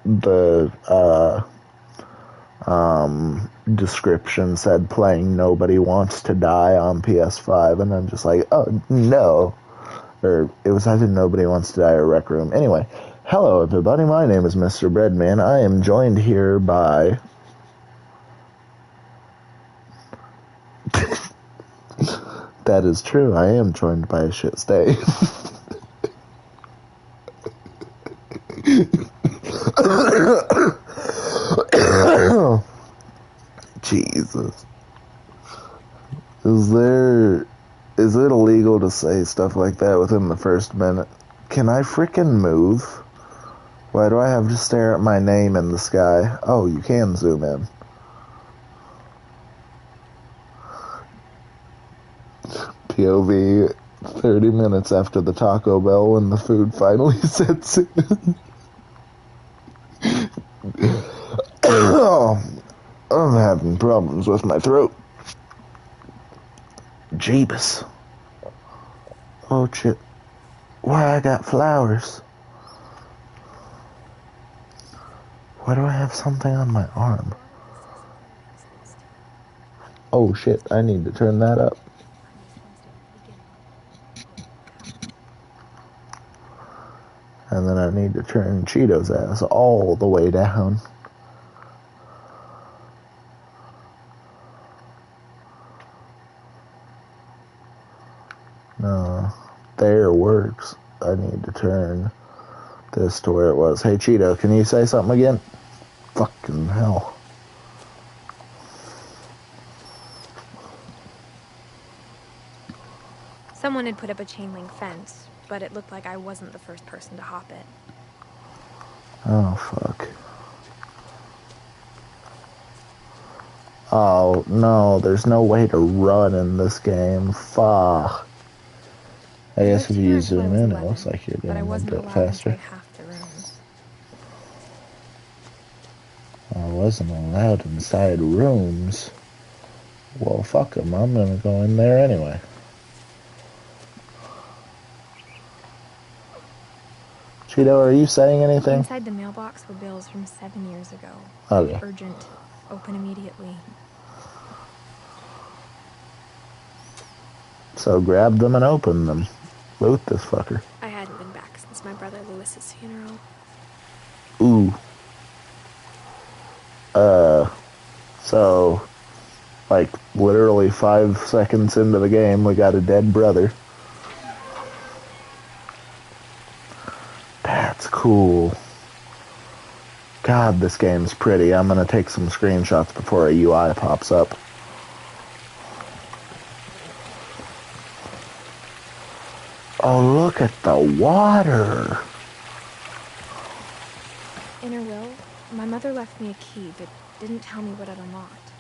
the description said playing Nobody Wants to Die on PS5, and I'm just like, oh, no. Or it was either Nobody Wants to Die or Rec Room. Anyway, hello everybody, my name is Mr. Breadman. I am joined here by... That is true, I am joined by a shit stay. Jesus. Is it illegal to say stuff like that within the first minute? Can I frickin' move? Why do I have to stare at my name in the sky? Oh, you can zoom in. POV 30 minutes after the Taco Bell when the food finally sets in. I'm having problems with my throat. Jeebus. Oh shit. Why I got flowers? Why do I have something on my arm? Oh shit, I need to turn that up. And then I need to turn Cheeto's ass all the way down. No, there works. I need to turn this to where it was. Hey Cheeto, can you say something again? Fucking hell. Someone had put up a chain link fence, but it looked like I wasn't the first person to hop it. Oh, fuck. Oh, no, there's no way to run in this game. Fuck. I guess if you zoom in, it looks like you're going a bit faster. Half the rooms. I wasn't allowed inside rooms. Well, fuck them. I'm gonna go in there anyway. Cheeto, are you saying anything? Inside the mailbox were bills from 7 years ago. Okay. Urgent. Open immediately. So grab them and open them. Loot this fucker. I hadn't been back since my brother Lewis's funeral. Ooh. So, like, literally 5 seconds into the game, we got a dead brother. That's cool. God, this game's pretty. I'm gonna take some screenshots before a UI pops up. Oh, look at the water. In her will, my mother left me a key, but didn't tell me what it unlocked.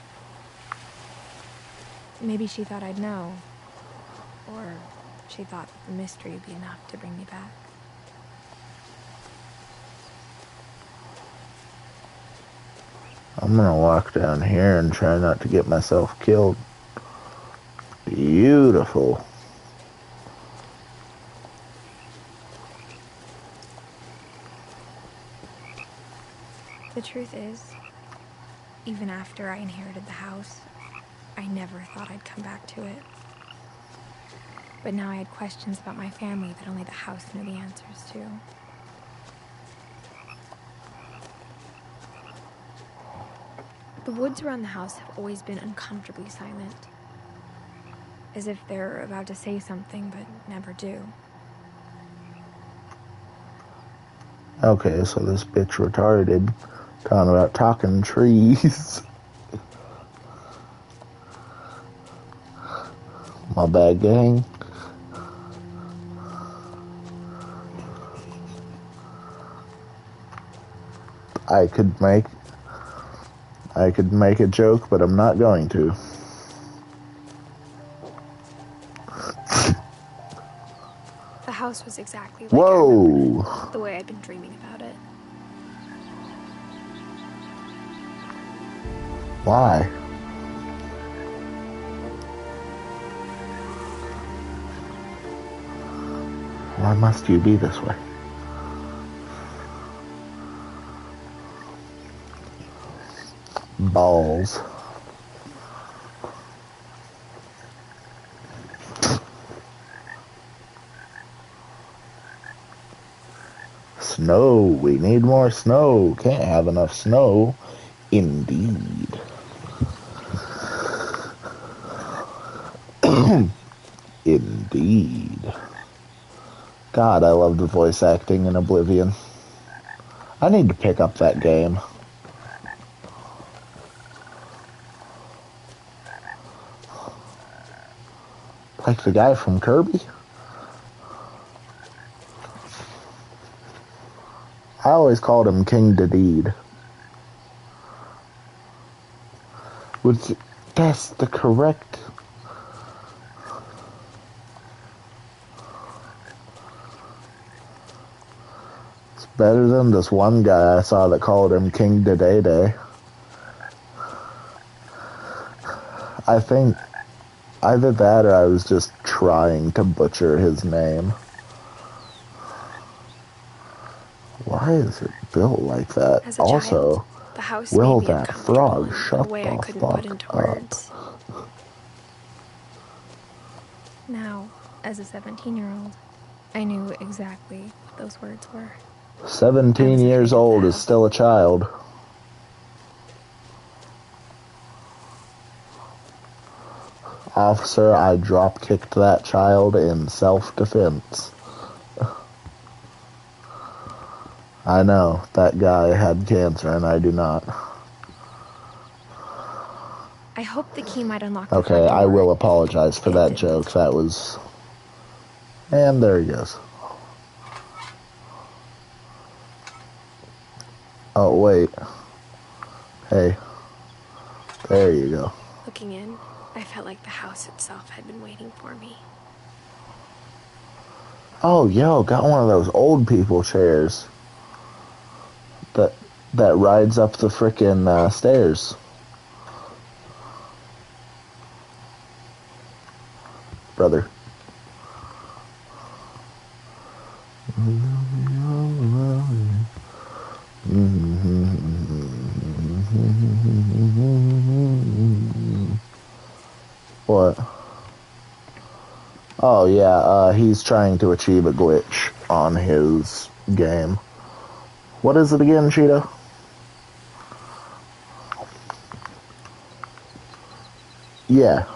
Maybe she thought I'd know. Or she thought the mystery would be enough to bring me back. I'm gonna walk down here and try not to get myself killed. Beautiful. The truth is, even after I inherited the house, I never thought I'd come back to it. But now I had questions about my family that only the house knew the answers to. The woods around the house have always been uncomfortably silent. As if they're about to say something, but never do. Okay, so this bitch retarded. Talking about talking trees. My bad, gang. I could make a joke, but I'm not going to. The house was exactly like Whoa! the way I'd been dreaming about it. Why? Why must you be this way? Balls. Snow. We need more snow. Can't have enough snow. Indeed. Indeed. God, I love the voice acting in Oblivion. I need to pick up that game. Like the guy from Kirby? I always called him King Dedede. That's the correct... It's better than this one guy I saw that called him King Dedede. I think either that or I was just trying to butcher his name. Why is it built like that? As a Also, child, the house will made me that frog uncomfortable shut in a way I the couldn't put fuck into up? words. Now, as a 17-year-old, I knew exactly what those words were. 17 years old is still a child. Officer, I drop-kicked that child in self-defense. I know, that guy had cancer and I do not. I hope the key might unlock the front door. Okay, I will apologize for that didn't. joke. That was... And there he goes. Oh, wait. Hey. There you go. Looking in, I felt like the house itself had been waiting for me. Oh, yo, got one of those old people chairs. That rides up the frickin' stairs. Brother. What? Oh, yeah, he's trying to achieve a glitch on his game. What is it again, Cheetah? Yeah.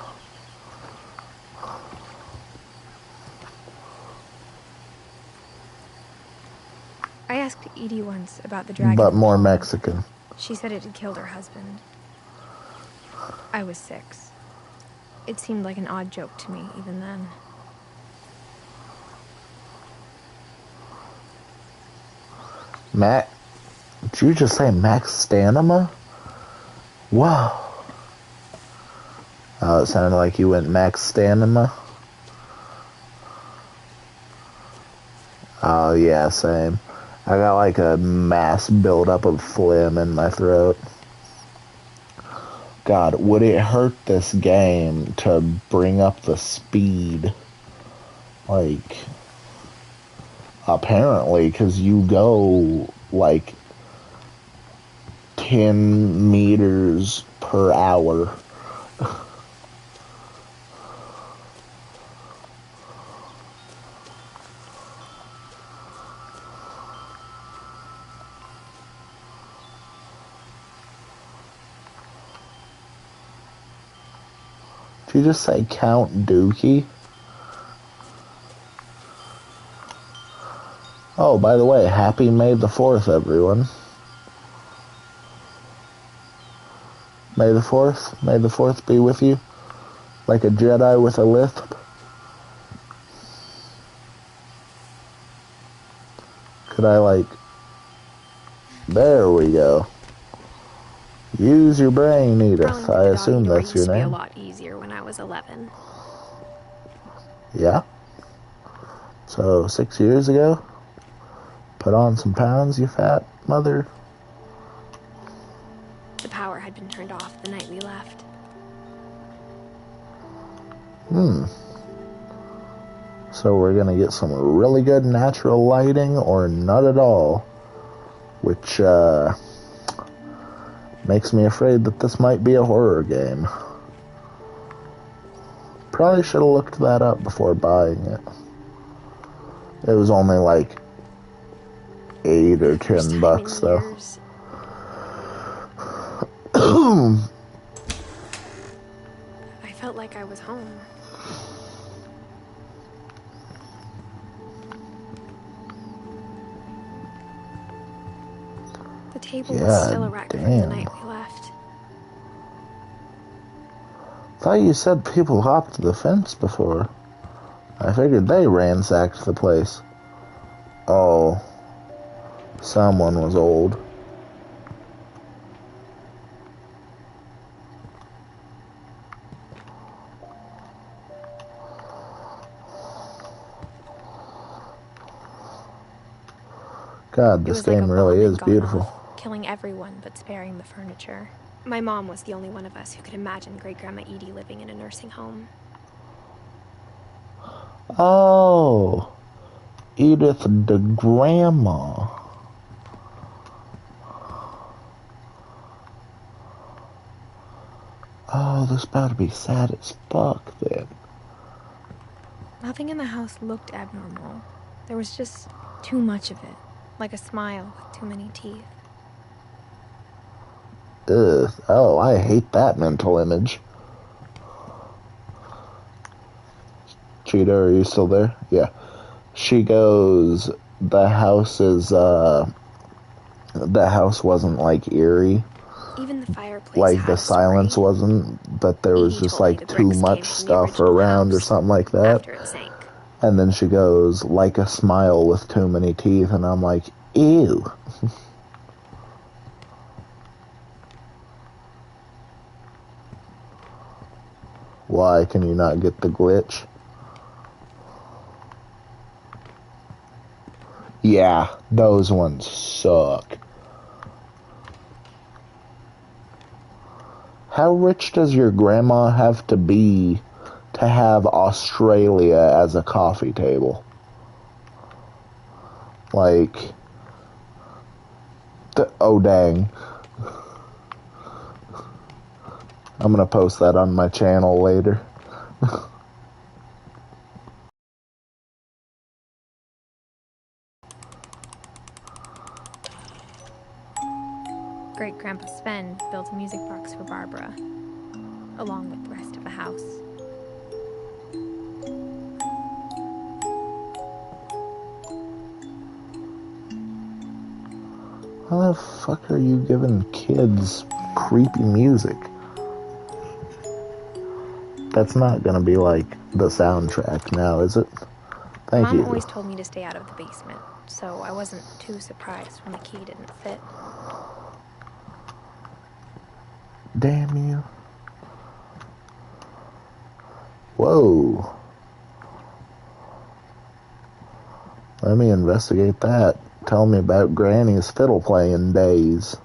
I asked Edie once about the dragon. But more Mexican. She said it had killed her husband. I was 6. It seemed like an odd joke to me, even then. Did you just say Max Stanima? Wow. Oh, it sounded like you went Max Stanima. Oh, yeah, same. I got like a mass buildup of phlegm in my throat. God, would it hurt this game to bring up the speed? Like, apparently, because you go like 10 meters per hour. Did you just say Count Dookie? Oh, by the way, happy May the 4th, everyone. May the 4th? May the 4th be with you? Like a Jedi with a lisp? Could I, like... There we go. Use your brain, Edith. I assume that's your name. Used to be a lot easier when I was 11. Yeah? So, 6 years ago? Put on some pounds, you fat mother. The power had been turned off the night we left. So we're gonna get some really good natural lighting or not at all. Which, Makes me afraid that this might be a horror game. Probably should have looked that up before buying it. It was only like $8 or $10 though. I felt like I was home. The table was still a wreck from the night we left. Thought you said people hopped the fence before. I figured they ransacked the place. Oh, someone was old. God, this game really is beautiful. Killing everyone but sparing the furniture. My mom was the only one of us who could imagine Great-Grandma Edie living in a nursing home. Oh, Edith the grandma. Oh, this about to be sad as fuck then. Nothing in the house looked abnormal. There was just too much of it. Like a smile with too many teeth. Ugh. Oh, I hate that mental image. Cheetah, are you still there? Yeah. She goes, the house wasn't like eerie. Even the fireplace like the silence wasn't, but there was just like too much stuff around or something like that. After it sank. And then she goes, like a smile with too many teeth, and I'm like, ew. Why can you not get the glitch? Yeah, those ones suck. How rich does your grandma have to be to have Australia as a coffee table? Like, oh dang. I'm gonna post that on my channel later. Great-Grandpa Sven built a music box for Barbara, along with the rest of the house. How the fuck are you giving kids creepy music? That's not gonna be like the soundtrack now, is it? Thank you. Mom always told me to stay out of the basement, so I wasn't too surprised when the key didn't fit. Damn you. Whoa. Let me investigate that. Tell me about Granny's fiddle playing days.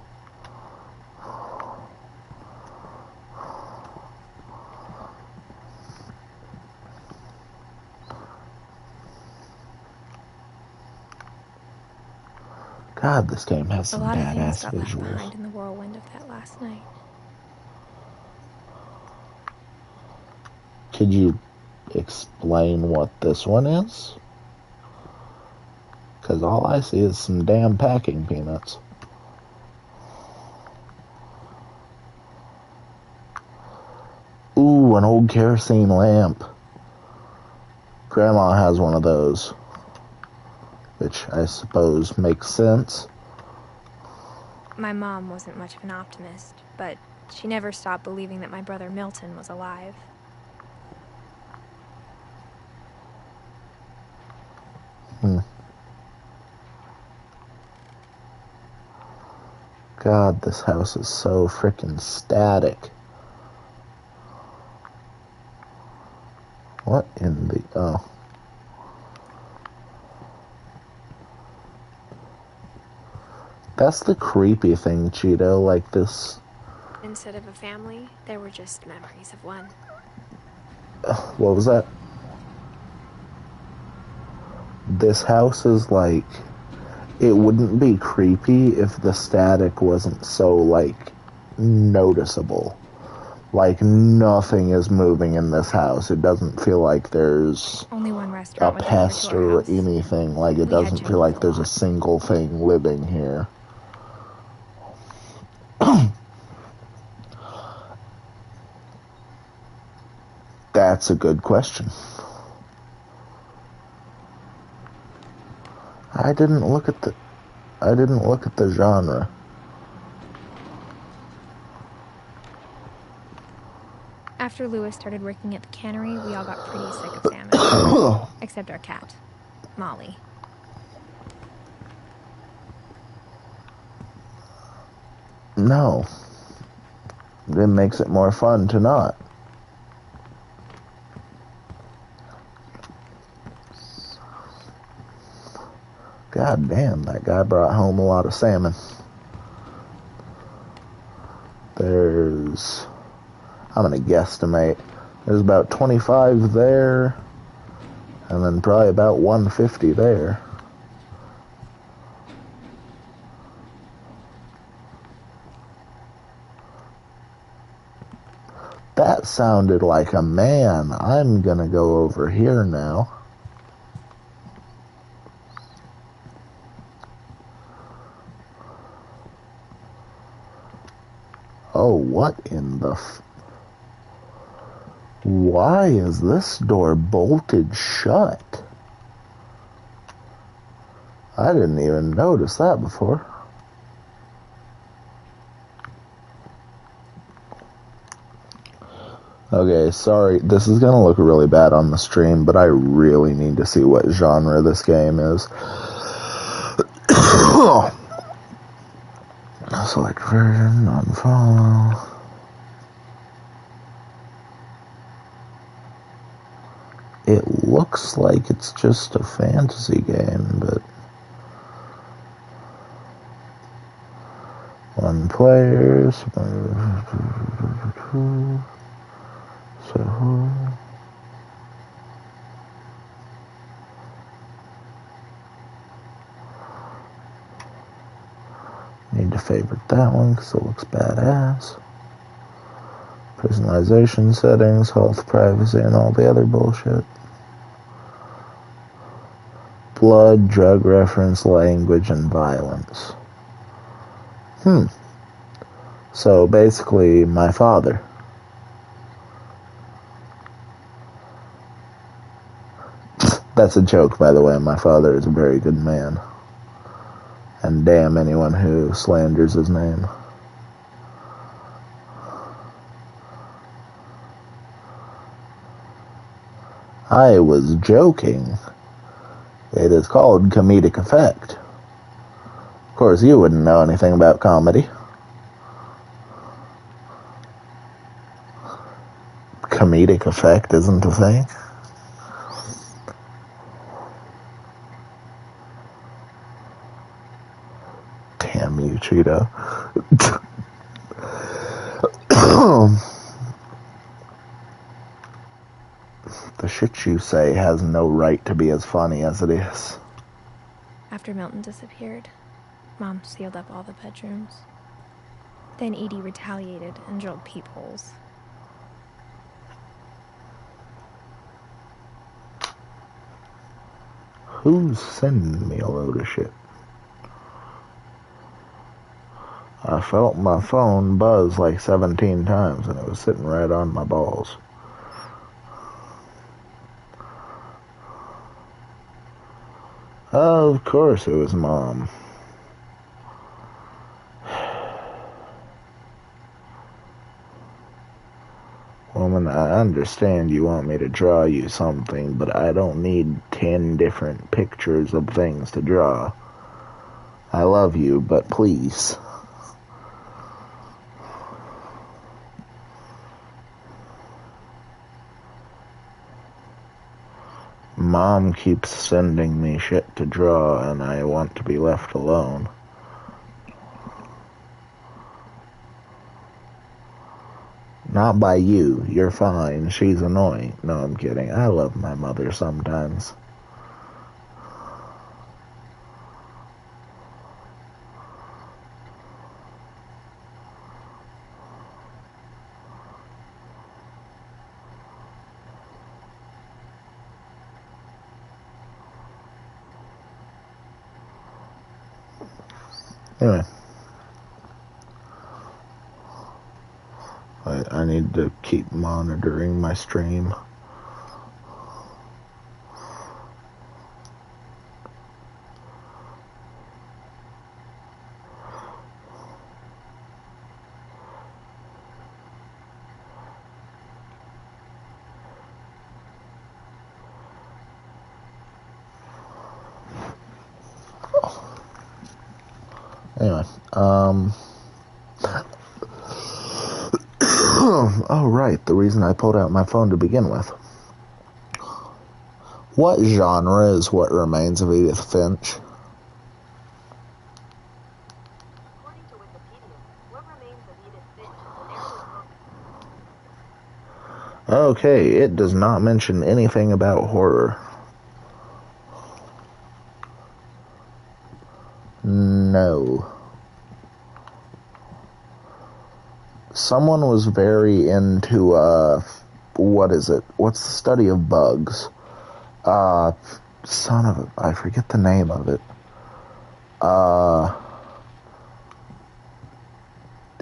God, this game has some badass visuals. A lot of things got left behind in the whirlwind of that last night. Could you explain what this one is? Because all I see is some damn packing peanuts. Ooh, an old kerosene lamp. Grandma has one of those. Which I suppose makes sense. My mom wasn't much of an optimist, but she never stopped believing that my brother Milton was alive. God, this house is so freaking static. What in the... oh. That's the creepy thing, Cheeto, like this... Instead of a family, there were just memories of one. What was that? This house is like... It wouldn't be creepy if the static wasn't so, like, noticeable. Like, nothing is moving in this house. It doesn't feel like there's Only one a restaurant with a door to pest our or house. anything. Like, it We had doesn't feel like Chinese a there's a lot. single thing living here. That's a good question. I didn't look at the genre. After Lewis started working at the cannery, we all got pretty sick of salmon. Except our cat, Molly. No. It makes it more fun to not. God damn, that guy brought home a lot of salmon. I'm gonna guesstimate, there's about 25 there, and then probably about 150 there. That sounded like a man. I'm gonna go over here now. Oh, what in the Why is this door bolted shut? I didn't even notice that before. Okay, sorry, this is gonna look really bad on the stream, but I really need to see what genre this game is. Select version, unfollow. It looks like it's just a fantasy game, but... One player... So... Need to favorite that one because it looks badass. Personalization settings, health, privacy, and all the other bullshit. Blood, drug reference, language, and violence. So basically, my father. That's a joke, by the way. My father is a very good man. And damn anyone who slanders his name. I was joking. It is called comedic effect. Of course, you wouldn't know anything about comedy. Comedic effect isn't a thing. Damn you, Cheeto. The shit you say has no right to be as funny as it is. After Milton disappeared, Mom sealed up all the bedrooms. Then Edie retaliated and drilled peepholes. Who's sending me a load of shit? I felt my phone buzz like 17 times and it was sitting right on my balls. Of course it was Mom. Woman, I understand you want me to draw you something, but I don't need 10 different pictures of things to draw. I love you, but please. Mom keeps sending me shit to draw, and I want to be left alone. Not by you. You're fine. She's annoying. No, I'm kidding. I love my mother sometimes. Anyway. I need to keep monitoring my stream. Anyway, oh right, the reason I pulled out my phone to begin with. What genre is What Remains of Edith Finch? According to Wikipedia, What Remains of Edith Finch is an heirloom book. Okay, it does not mention anything about horror. No. Someone was very into, what is it? What's the study of bugs? Son of a... I forget the name of it.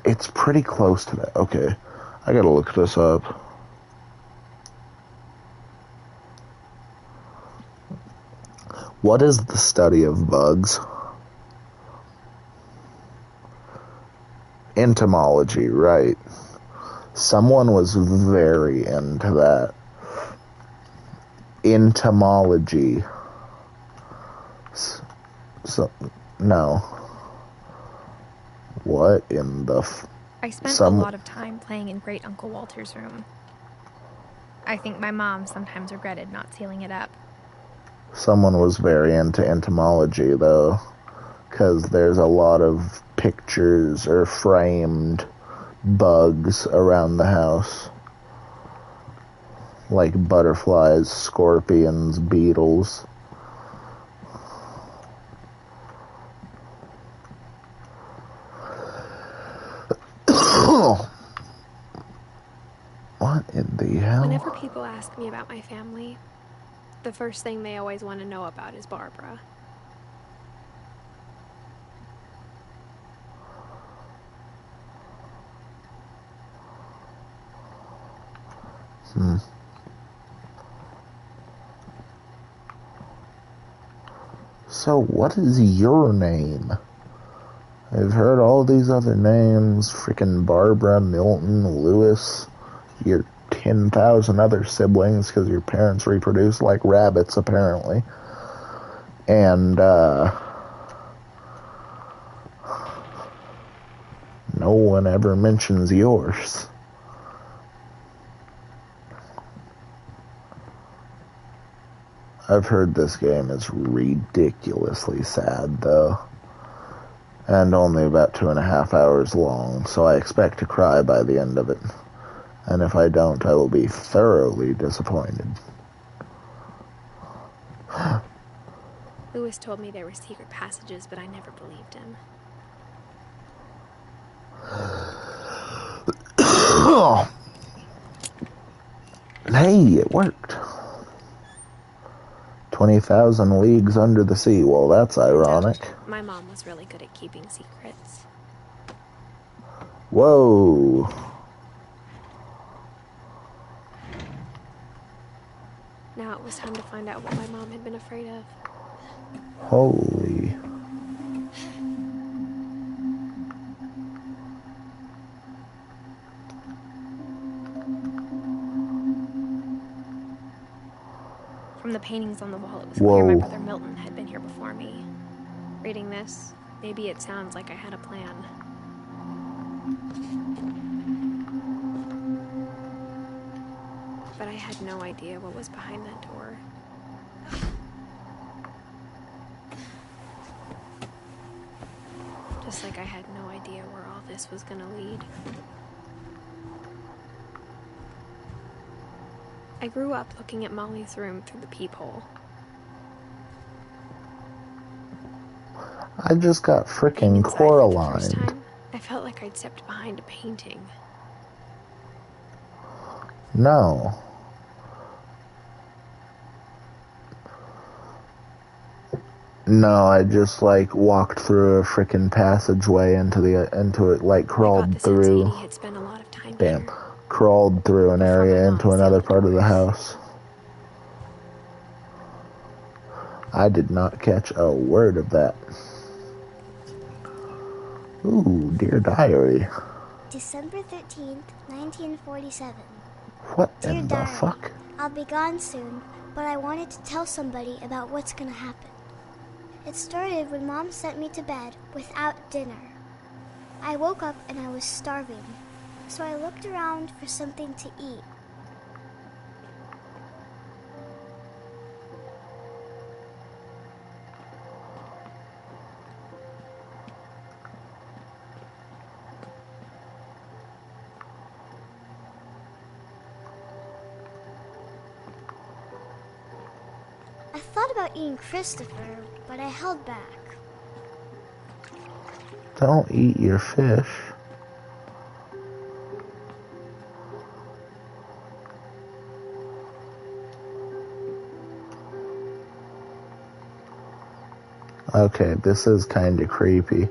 It's pretty close to that. Okay, I gotta look this up. What is the study of bugs? Entomology, right. Someone was very into that. Entomology. So, no. What in the... I spent a lot of time playing in Great Uncle Walter's room. I think my mom sometimes regretted not sealing it up. Someone was very into entomology, though, because there's a lot of pictures or framed bugs around the house. Like butterflies, scorpions, beetles. What in the hell? Whenever people ask me about my family, the first thing they always want to know about is Barbara. So, what is your name? I've heard all these other names. Freaking Barbara, Milton, Lewis. Your 10,000 other siblings, because your parents reproduce like rabbits, apparently. And, no one ever mentions yours. I've heard this game is ridiculously sad, though. And only about 2.5 hours long, so I expect to cry by the end of it. And if I don't, I will be thoroughly disappointed. Lewis told me there were secret passages, but I never believed him. Hey, it worked. 20,000 leagues under the sea. Well, that's ironic. My mom was really good at keeping secrets. Whoa. Now it was time to find out what my mom had been afraid of. Holy. From the paintings on the wall, it was clear my brother Milton had been here before me. Reading this, maybe it sounds like I had a plan. But I had no idea what was behind that door. Just like I had no idea where all this was gonna lead. I grew up looking at Molly's room through the peephole. I just got frickin' Coraline. I felt like I'd stepped behind a painting. No. No, I just like walked through a freaking passageway into it, like crawled through. Had spent a lot of time Damn, here. crawled through an Before my area mom into another sealed the part of the doors. house. I did not catch a word of that. Ooh, dear diary. December 13th, 1947. What Dear in the diary, fuck? I'll be gone soon, but I wanted to tell somebody about what's gonna happen. It started when Mom sent me to bed without dinner. I woke up and I was starving, so I looked around for something to eat. I thought about eating Christopher, but I held back. Don't eat your fish. Okay, this is kind of creepy.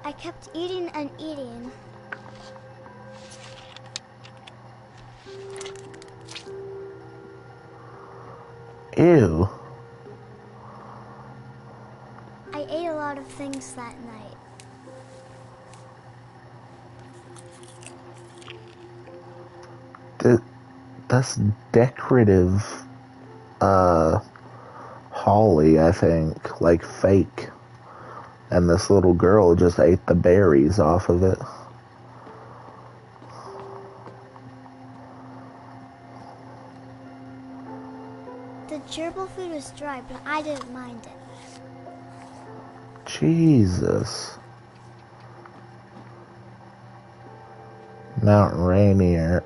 I kept eating and eating. Ew. I ate a lot of things that night. That's decorative, holly, I think, like fake. And this little girl just ate the berries off of it. The gerbil food was dry, but I didn't mind it. Jesus. Mount Rainier.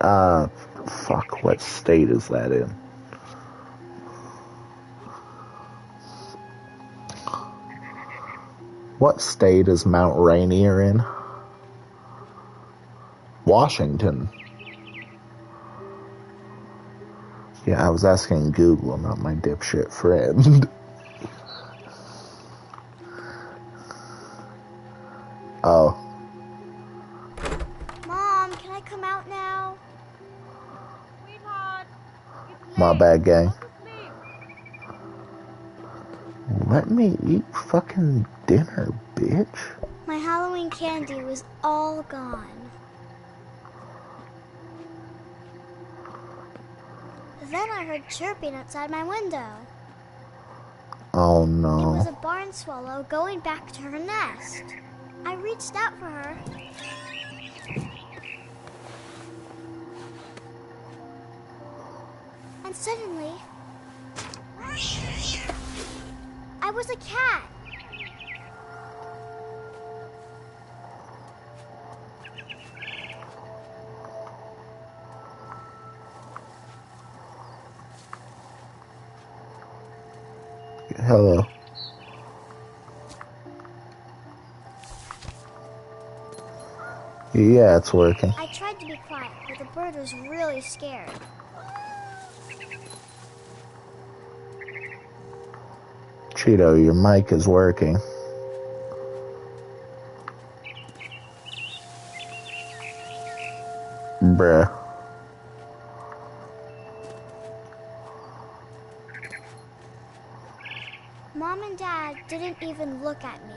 Fuck, what state is that in? What state is Mount Rainier in? Washington. Yeah, I was asking Google, not my dipshit friend. Oh. Mom, can I come out now? Sweetheart, My bad, gang. go to sleep. Let me eat fucking dinner, bitch. My Halloween candy was all gone. Then I heard chirping outside my window. Oh It was no. a barn swallow going back to her nest. I reached out for her. And suddenly, I was a cat. Hello. Yeah, it's working. I tried to be quiet, but the bird was really scared. Cheeto, your mic is working. Bruh. Mom and Dad didn't even look at me.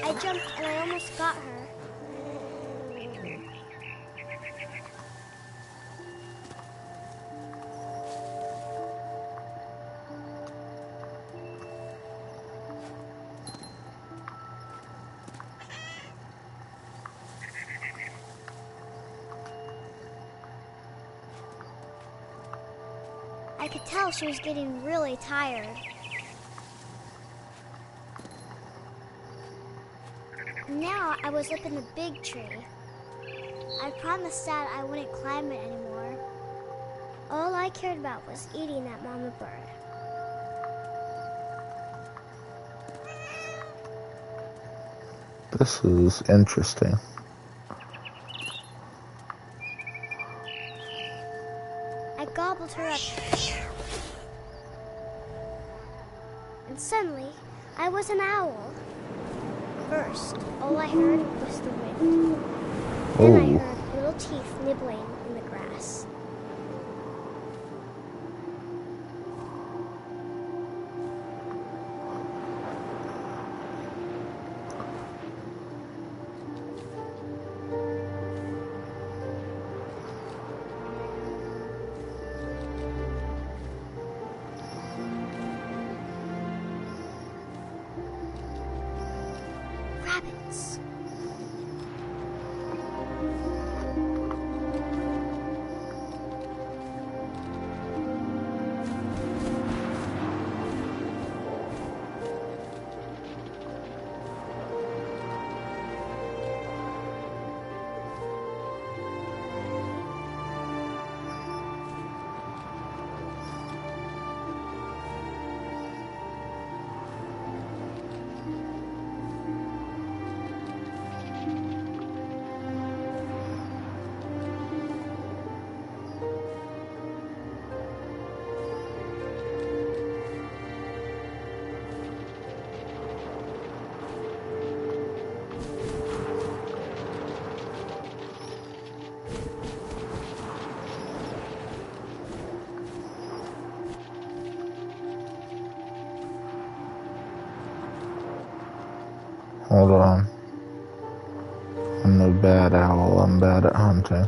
I jumped and I almost got her. I could tell she was getting really tired. Now I was up in the big tree. I promised Dad I wouldn't climb it anymore. All I cared about was eating that mama bird. This is interesting. I gobbled her up. And suddenly, I was an owl. First, all I heard was the wind. Then I heard little teeth nibbling in the grass. Rabbits. Hold on. I'm no bad owl. I'm bad at hunting.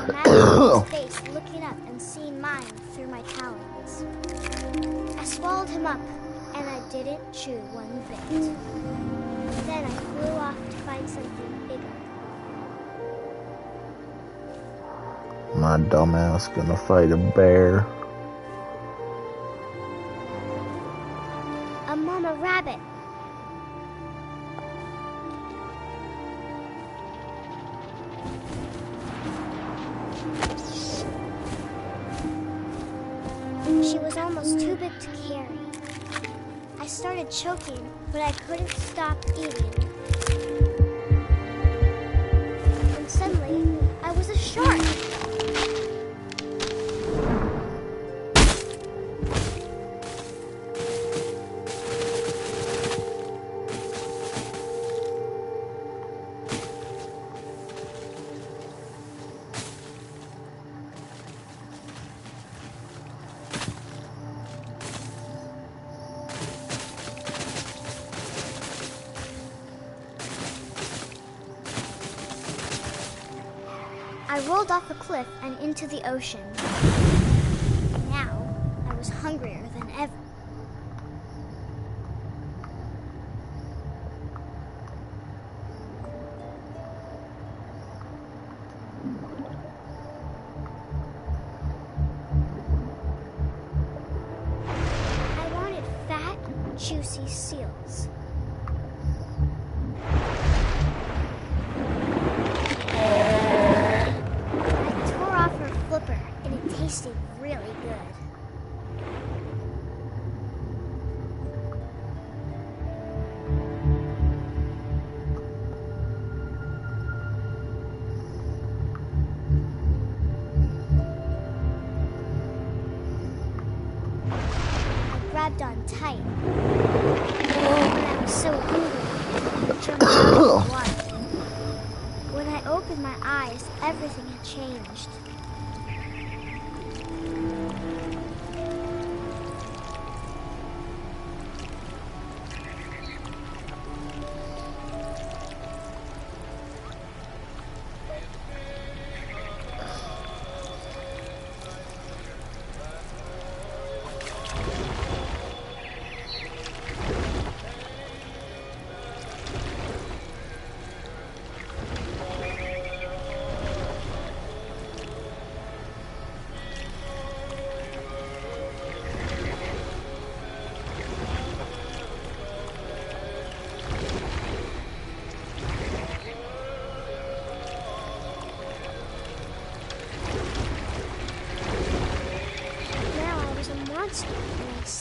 Imagine his face looking up and seeing mine through my talons. I swallowed him up, and I didn't chew one bit. Then I flew off to find something bigger. My dumbass gonna fight a bear. A mama rabbit. She was almost too big to carry. I started choking, but I couldn't stop eating. And suddenly, I was a shark. I rolled off a cliff and into the ocean. Now, I was hungrier than ever. I wanted fat, juicy seals. And it tasted really good. I grabbed on tight. When I was so hungry, I jumped out of the water. When I opened my eyes, everything had changed.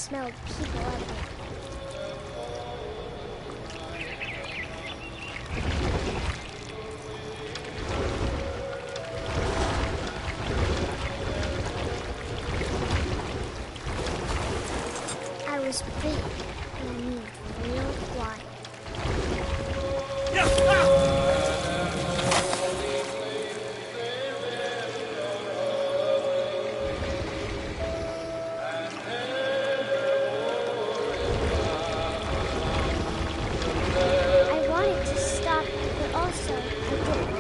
smelled people everywhere. I was big, and I moved real quiet. I wanted to stop, but also I didn't.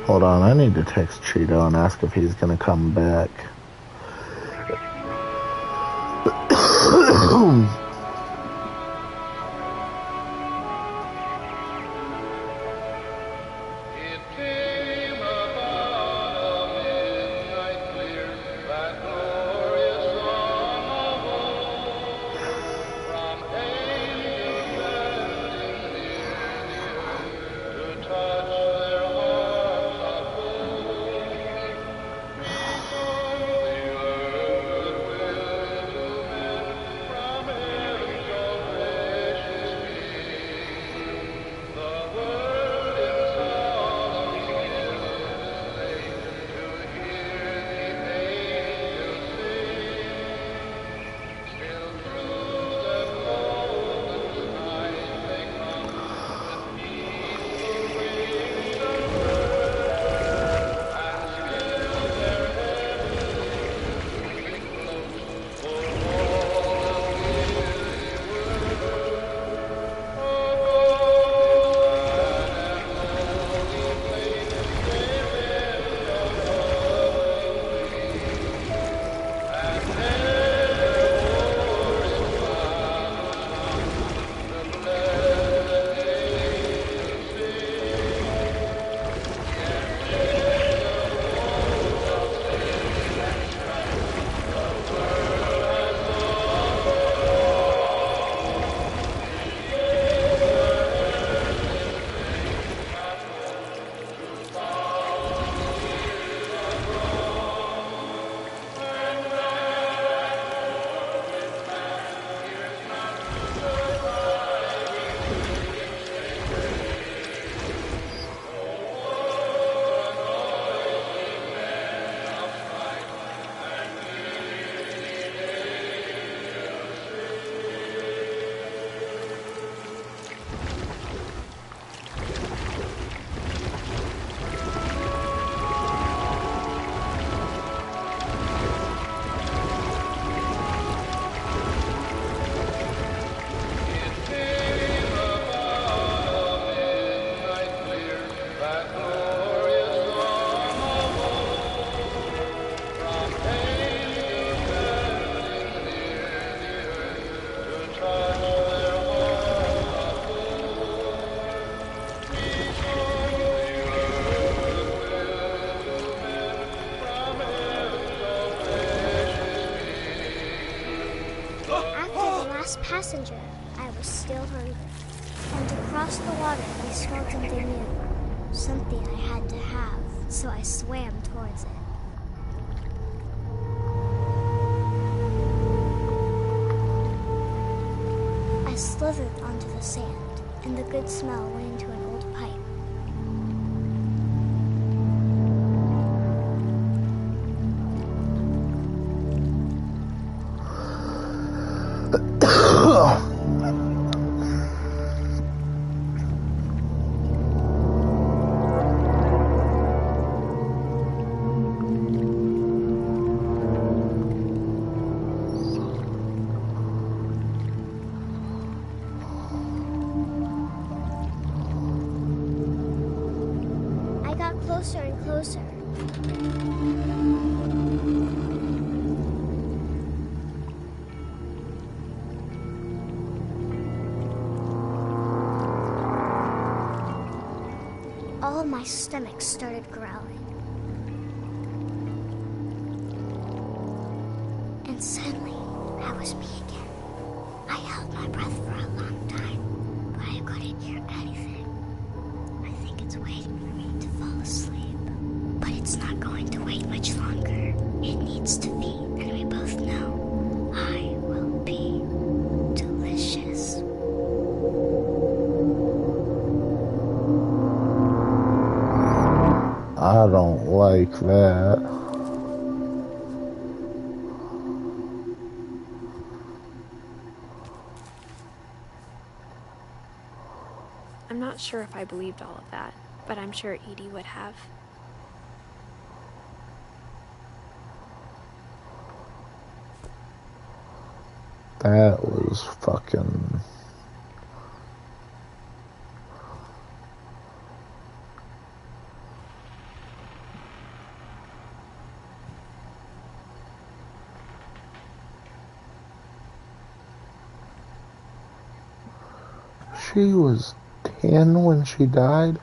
Hold on, I need to text Cheeto and ask if he's gonna come back. Passenger, I was still hungry. And to cross the water, I smelled something new. Something I had to have, so I swam towards it. I slithered onto the sand, and the good smell went into an old pipe. closer and closer. All of my stomach started growling. And suddenly, I was me again. I held my breath for a long time, but I couldn't hear anything. I think it's waiting for me to fall asleep. But it's not going to wait much longer. It needs to feed, and we both know I will be delicious. I don't like that. I'm not sure if I believed all of that, but I'm sure Edie would have. That was fucking... She was 10 when she died?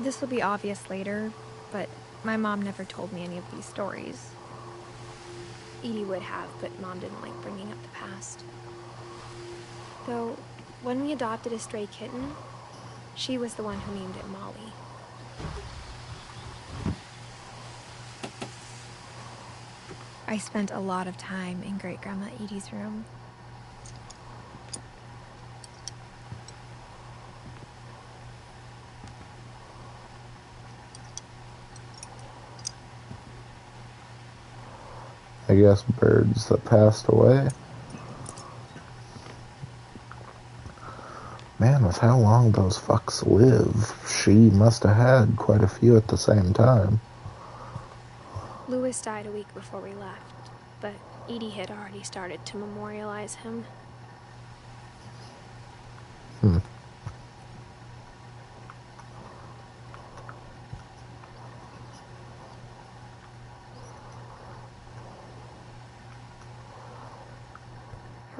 This will be obvious later, but my mom never told me any of these stories. Edie would have, but Mom didn't like bringing up the past. Though, when we adopted a stray kitten, she was the one who named it Molly. I spent a lot of time in Great-Grandma Edie's room. I guess birds that passed away. Man, with how long those fucks live, she must have had quite a few at the same time. Louis died a week before we left, but Edie had already started to memorialize him. Her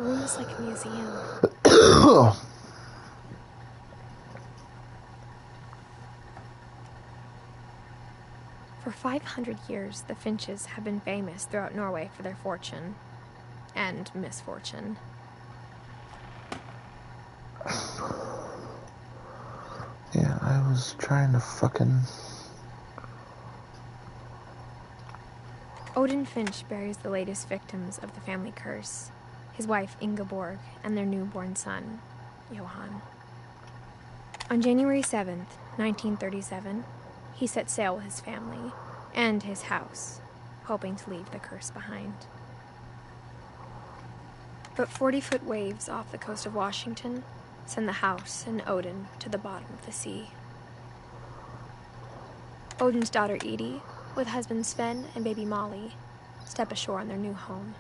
room is like a museum. For 500 years, the Finches have been famous throughout Norway for their fortune and misfortune. Yeah, I was trying to fucking... Odin Finch buries the latest victims of the family curse, his wife Ingeborg and their newborn son, Johan. On January 7th, 1937, he set sail with his family and his house, hoping to leave the curse behind. But 40-foot waves off the coast of Washington send the house and Odin to the bottom of the sea. Odin's daughter Edie, with husband Sven and baby Molly, step ashore on their new home,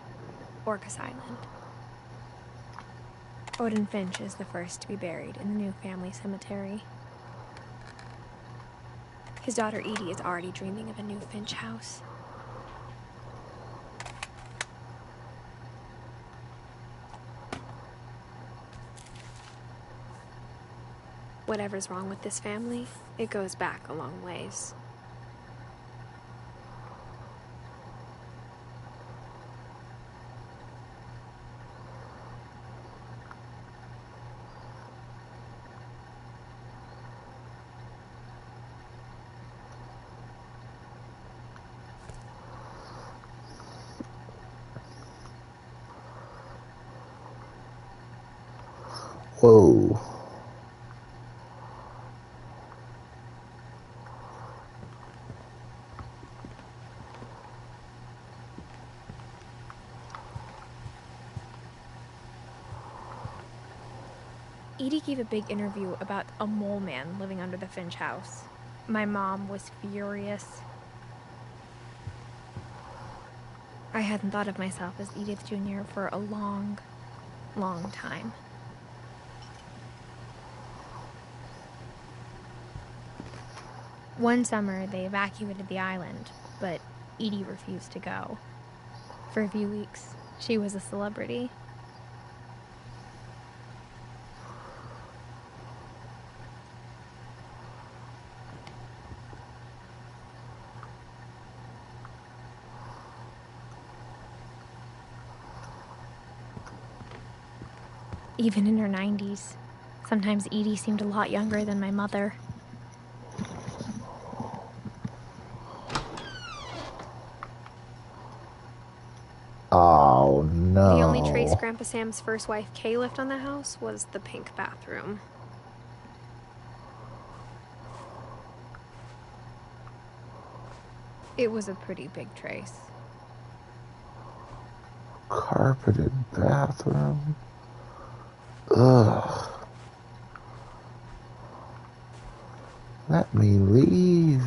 Orcas Island. Odin Finch is the first to be buried in the new family cemetery. His daughter Edie is already dreaming of a new Finch house. Whatever's wrong with this family, it goes back a long ways. Whoa. Edie gave a big interview about a mole man living under the Finch house. My mom was furious. I hadn't thought of myself as Edith Jr. for a long, long time. One summer, they evacuated the island, but Edie refused to go. For a few weeks, she was a celebrity. Even in her 90s, sometimes Edie seemed a lot younger than my mother. Oh, no. The only trace Grandpa Sam's first wife, Kay, left on the house was the pink bathroom. It was a pretty big trace. Carpeted bathroom. Ugh. Let me leave.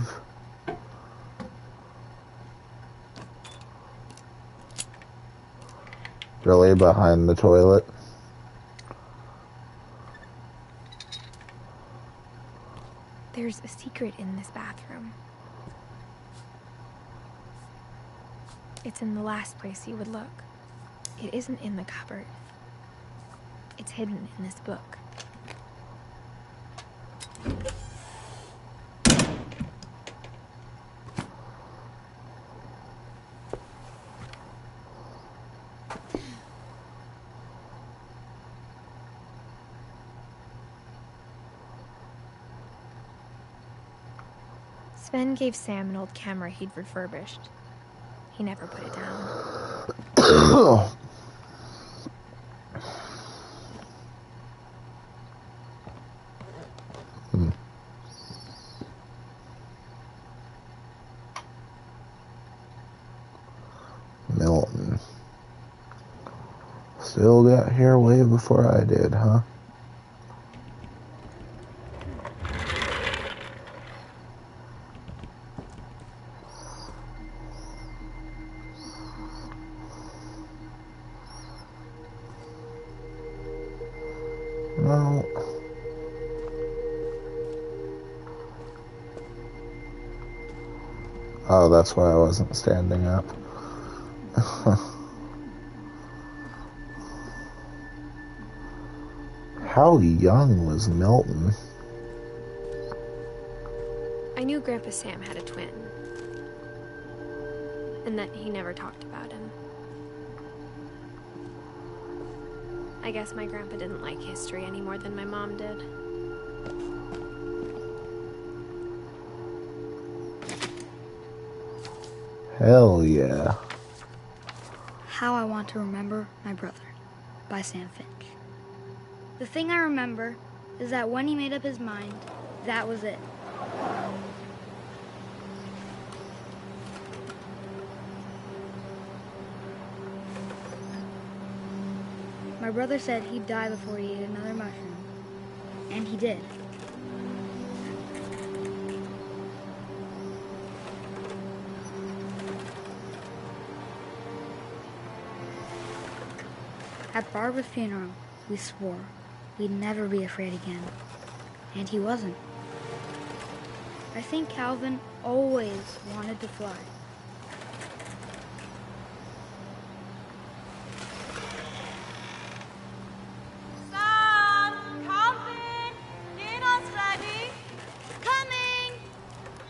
Really, behind the toilet? There's a secret in this bathroom. It's in the last place you would look. It isn't in the cupboard. It's hidden in this book. Sven gave Sam an old camera he'd refurbished. He never put it down. Milton. Still got here way before I did, huh? No. Oh, that's why I wasn't standing up. How young was Milton? I knew Grandpa Sam had a twin, and that he never talked about him. I guess my grandpa didn't like history any more than my mom did. Hell yeah. How I Want to Remember My Brother by Sam Finch. The thing I remember is that when he made up his mind, that was it. My brother said he'd die before he ate another mushroom, and he did. At Barbara's funeral, we swore we'd never be afraid again, and he wasn't. I think Calvin always wanted to fly.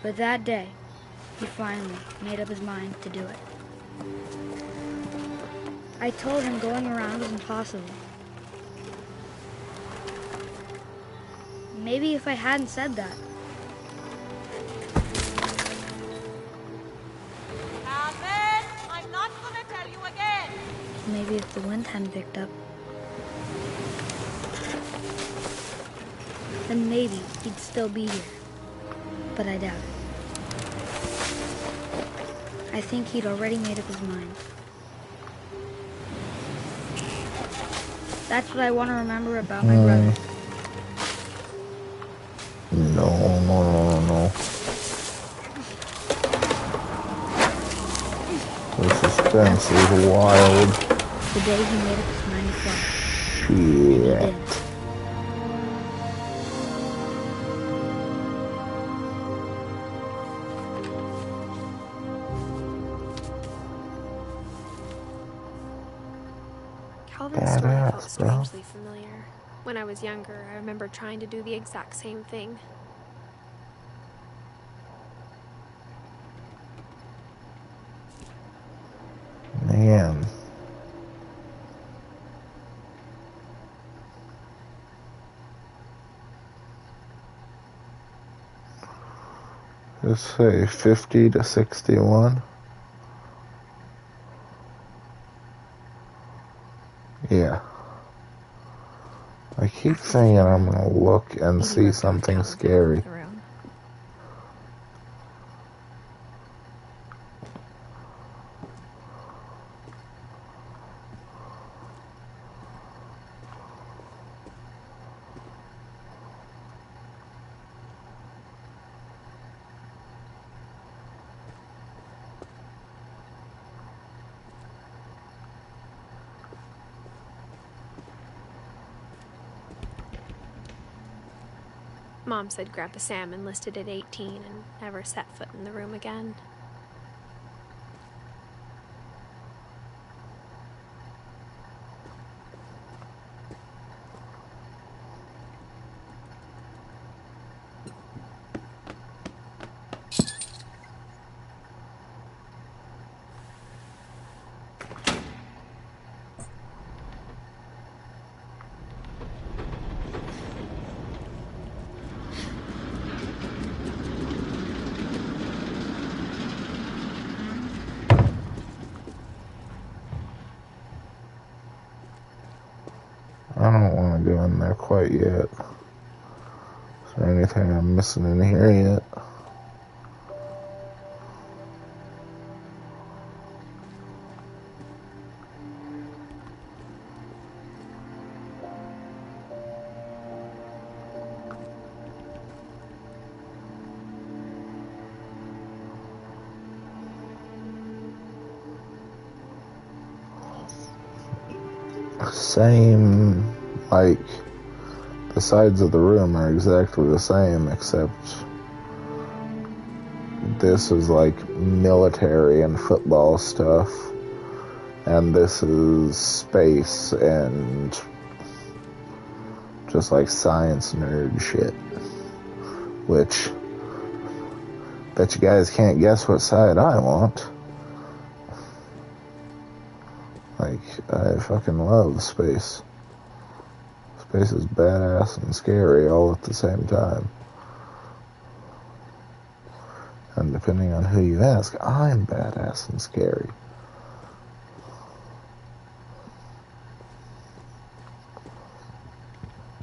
But that day, he finally made up his mind to do it. I told him going around was impossible. Maybe if I hadn't said that. Calvin, I'm not gonna tell you again. Maybe if the wind hadn't picked up, then maybe he'd still be here. But I doubt it. I think he'd already made up his mind. That's what I want to remember about my brother. No. The suspense is wild. The day he made up his mind to fly. Shit. strangely familiar. When I was younger, I remember trying to do the exact same thing. Man. Let's say 50 to 61. Yeah. I keep thinking I'm gonna look and see something scary. Mom said Grandpa Sam enlisted at 18 and never set foot in the room again. I don't want to go in there quite yet. Is there anything I'm missing in here yet? Same, like, the sides of the room are exactly the same, except this is like military and football stuff, and this is space and just like science nerd shit, which bet you guys can't guess what side I want. Like, I fucking love space. Space is badass and scary all at the same time. And depending on who you ask, I'm badass and scary.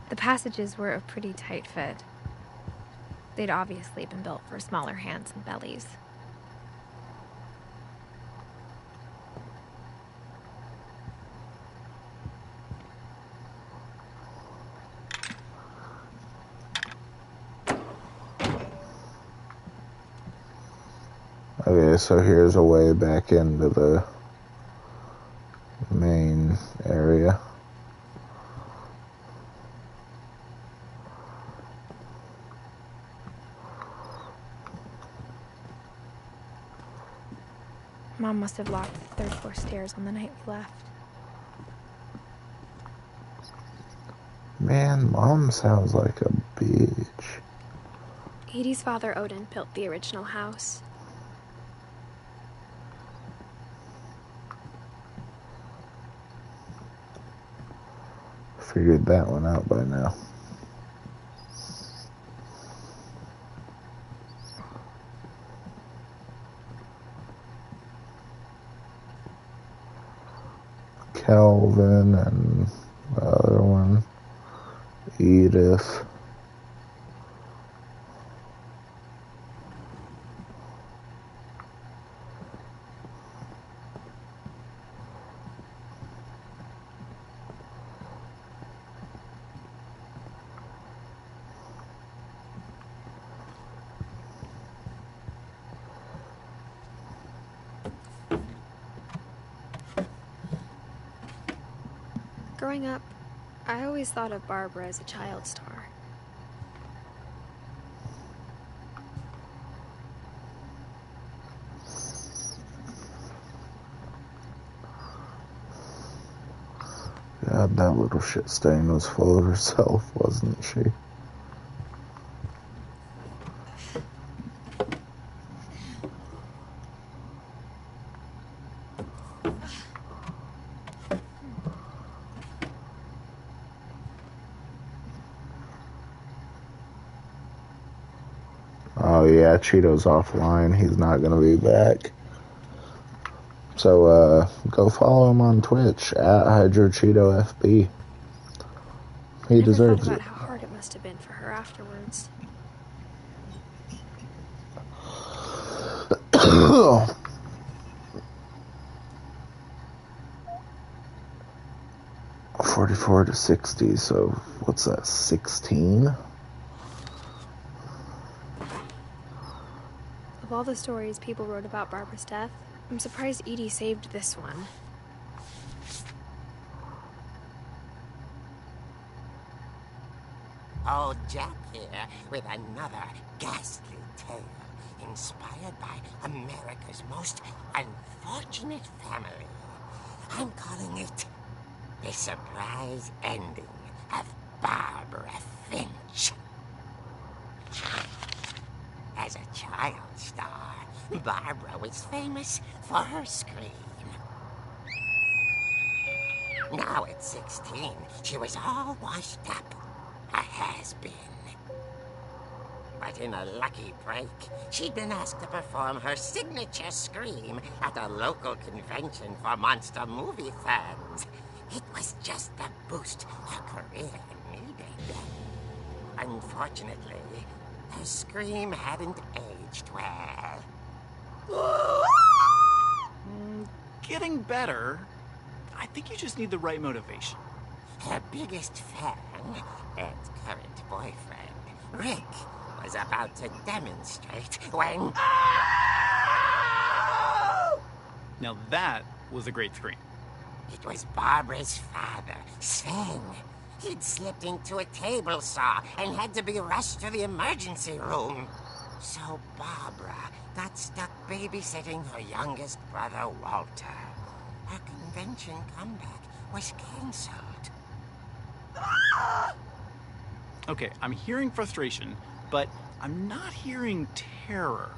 The passages were a pretty tight fit. They'd obviously been built for smaller hands and bellies. Okay, so here's a way back into the main area. Mom must have locked the third floor stairs on the night we left. Man, Mom sounds like a bitch. Edie's father, Odin, built the original house. Figured that one out by now. Calvin and the other one, Edith. Growing up, I always thought of Barbara as a child star. God, That little shit stain was full of herself, wasn't she? Oh yeah, Cheeto's offline. He's not gonna be back. So go follow him on Twitch at HydroCheetoFB. He deserves thought it. about how hard it must have been for her afterwards. $44 to $60, so what's that, 16? Of all the stories people wrote about Barbara's death, I'm surprised Edie saved this one. Old Jack here with another ghastly tale inspired by America's most unfortunate family. I'm calling it The Surprise Ending of Barbara Finch. As a child star, Barbara was famous for her scream. Now at 16, she was all washed up. A has-been. But in a lucky break, she'd been asked to perform her signature scream at a local convention for monster movie fans. It was just the boost her career needed. Unfortunately, her scream hadn't aged well. Getting better. I think you just need the right motivation. Her biggest fan and current boyfriend, Rick, was about to demonstrate when... Now that was a great scream. It was Barbara's father, Sven. He'd slipped into a table saw and had to be rushed to the emergency room. So Barbara got stuck babysitting her youngest brother, Walter. Her convention comeback was canceled. Okay, I'm hearing frustration, but I'm not hearing terror.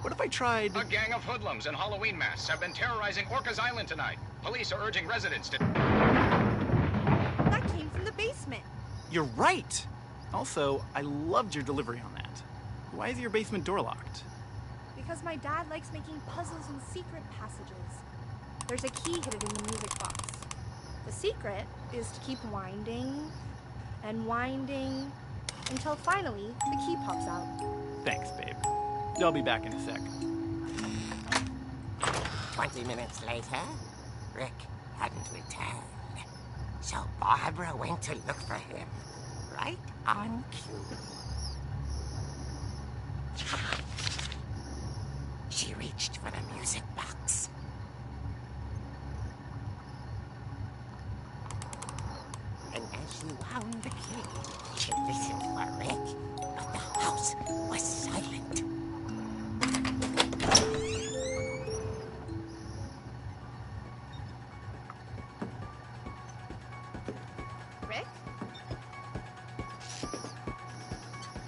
What if I tried... A gang of hoodlums in Halloween masks have been terrorizing Orcas Island tonight. Police are urging residents to... That came from the basement. You're right! Also, I loved your delivery on that. Why is your basement door locked? Because my dad likes making puzzles and secret passages. There's a key hidden in the music box. The secret is to keep winding and winding until finally the key pops out. Thanks, babe. I'll be back in a sec. 20 minutes later, Rick hadn't returned. So Barbara went to look for him, right on cue. She reached for the music box. And as she wound the key, she listened for Rick, but the house was silent. Rick?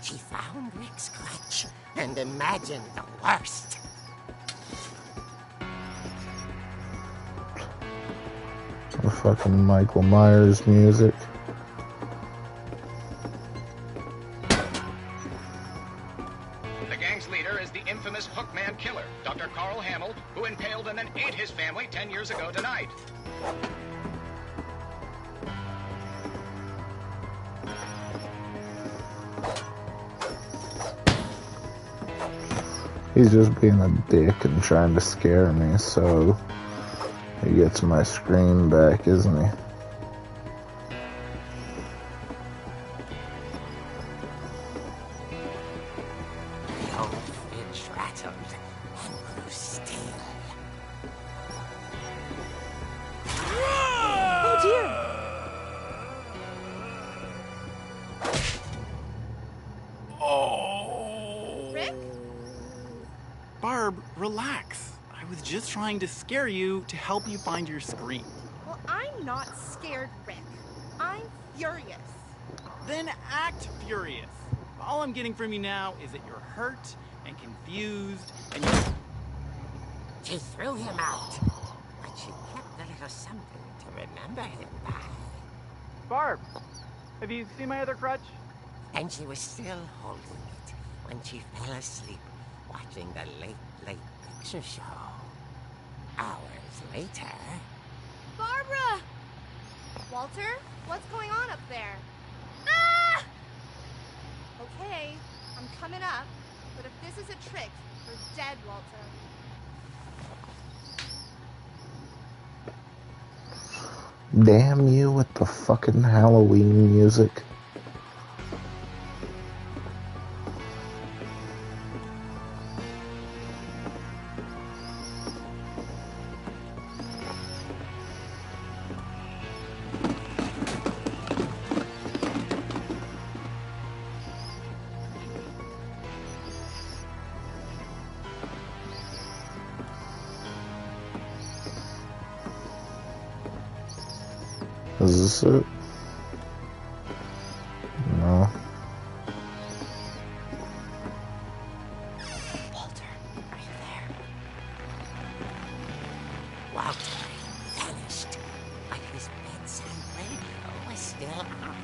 She found Rick's crutch and imagined the worst. The fucking Michael Myers music. The gang's leader is the infamous Hookman killer, Dr. Carl Hamill, who impaled and then ate his family 10 years ago tonight. He's just being a dick and trying to scare me, so he gets my screen back, isn't he? The old fridge rattled and grew still. Oh dear! Oh! Rick? Barb, relax. I was just trying to scare you to help you find your scream. Well, I'm not scared, Rick. furious. Then act furious. All I'm getting from you now is that you're hurt and confused and you... She threw him out, but she kept a little something to remember him by. Barb, have you seen my other crutch? And she was still holding it when she fell asleep watching the late picture show. Hours later... Barbara! Walter, what's going on up there? Ah! Okay, I'm coming up, but if this is a trick, you're dead, Walter. Damn you with the fucking Halloween music. Is this it? No. Walter, are you there? Walter vanished, but his bedside radio was still on.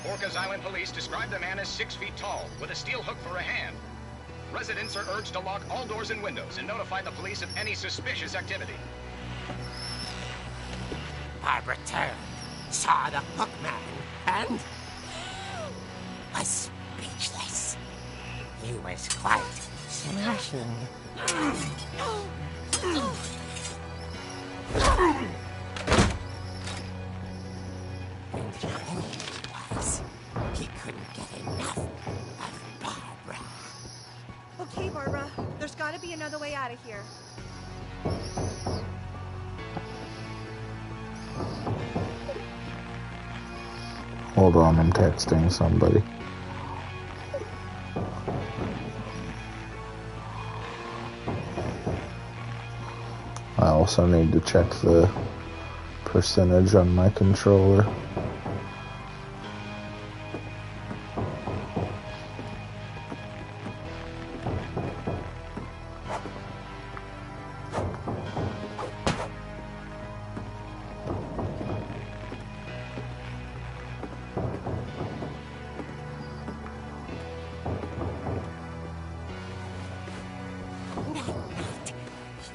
Orcas Island police describe the man as 6 feet tall, with a steel hook for a hand. Residents are urged to lock all doors and windows and notify the police of any suspicious activity. Barbara turned, saw the hook man, and was speechless. He was quite smashing. And he was. He couldn't get enough of Barbara. Okay, Barbara, there's gotta be another way out of here. Hold on, I'm texting somebody. I also need to check the percentage on my controller.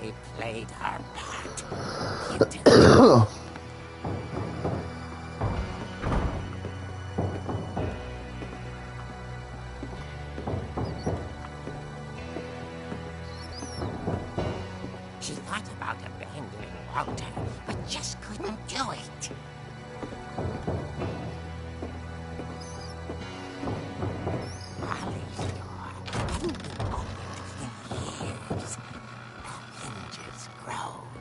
She played her part beautifully. She thought about abandoning Walter, but just couldn't do it. Ollie's door hadn't been opened in years. The hinges groaned.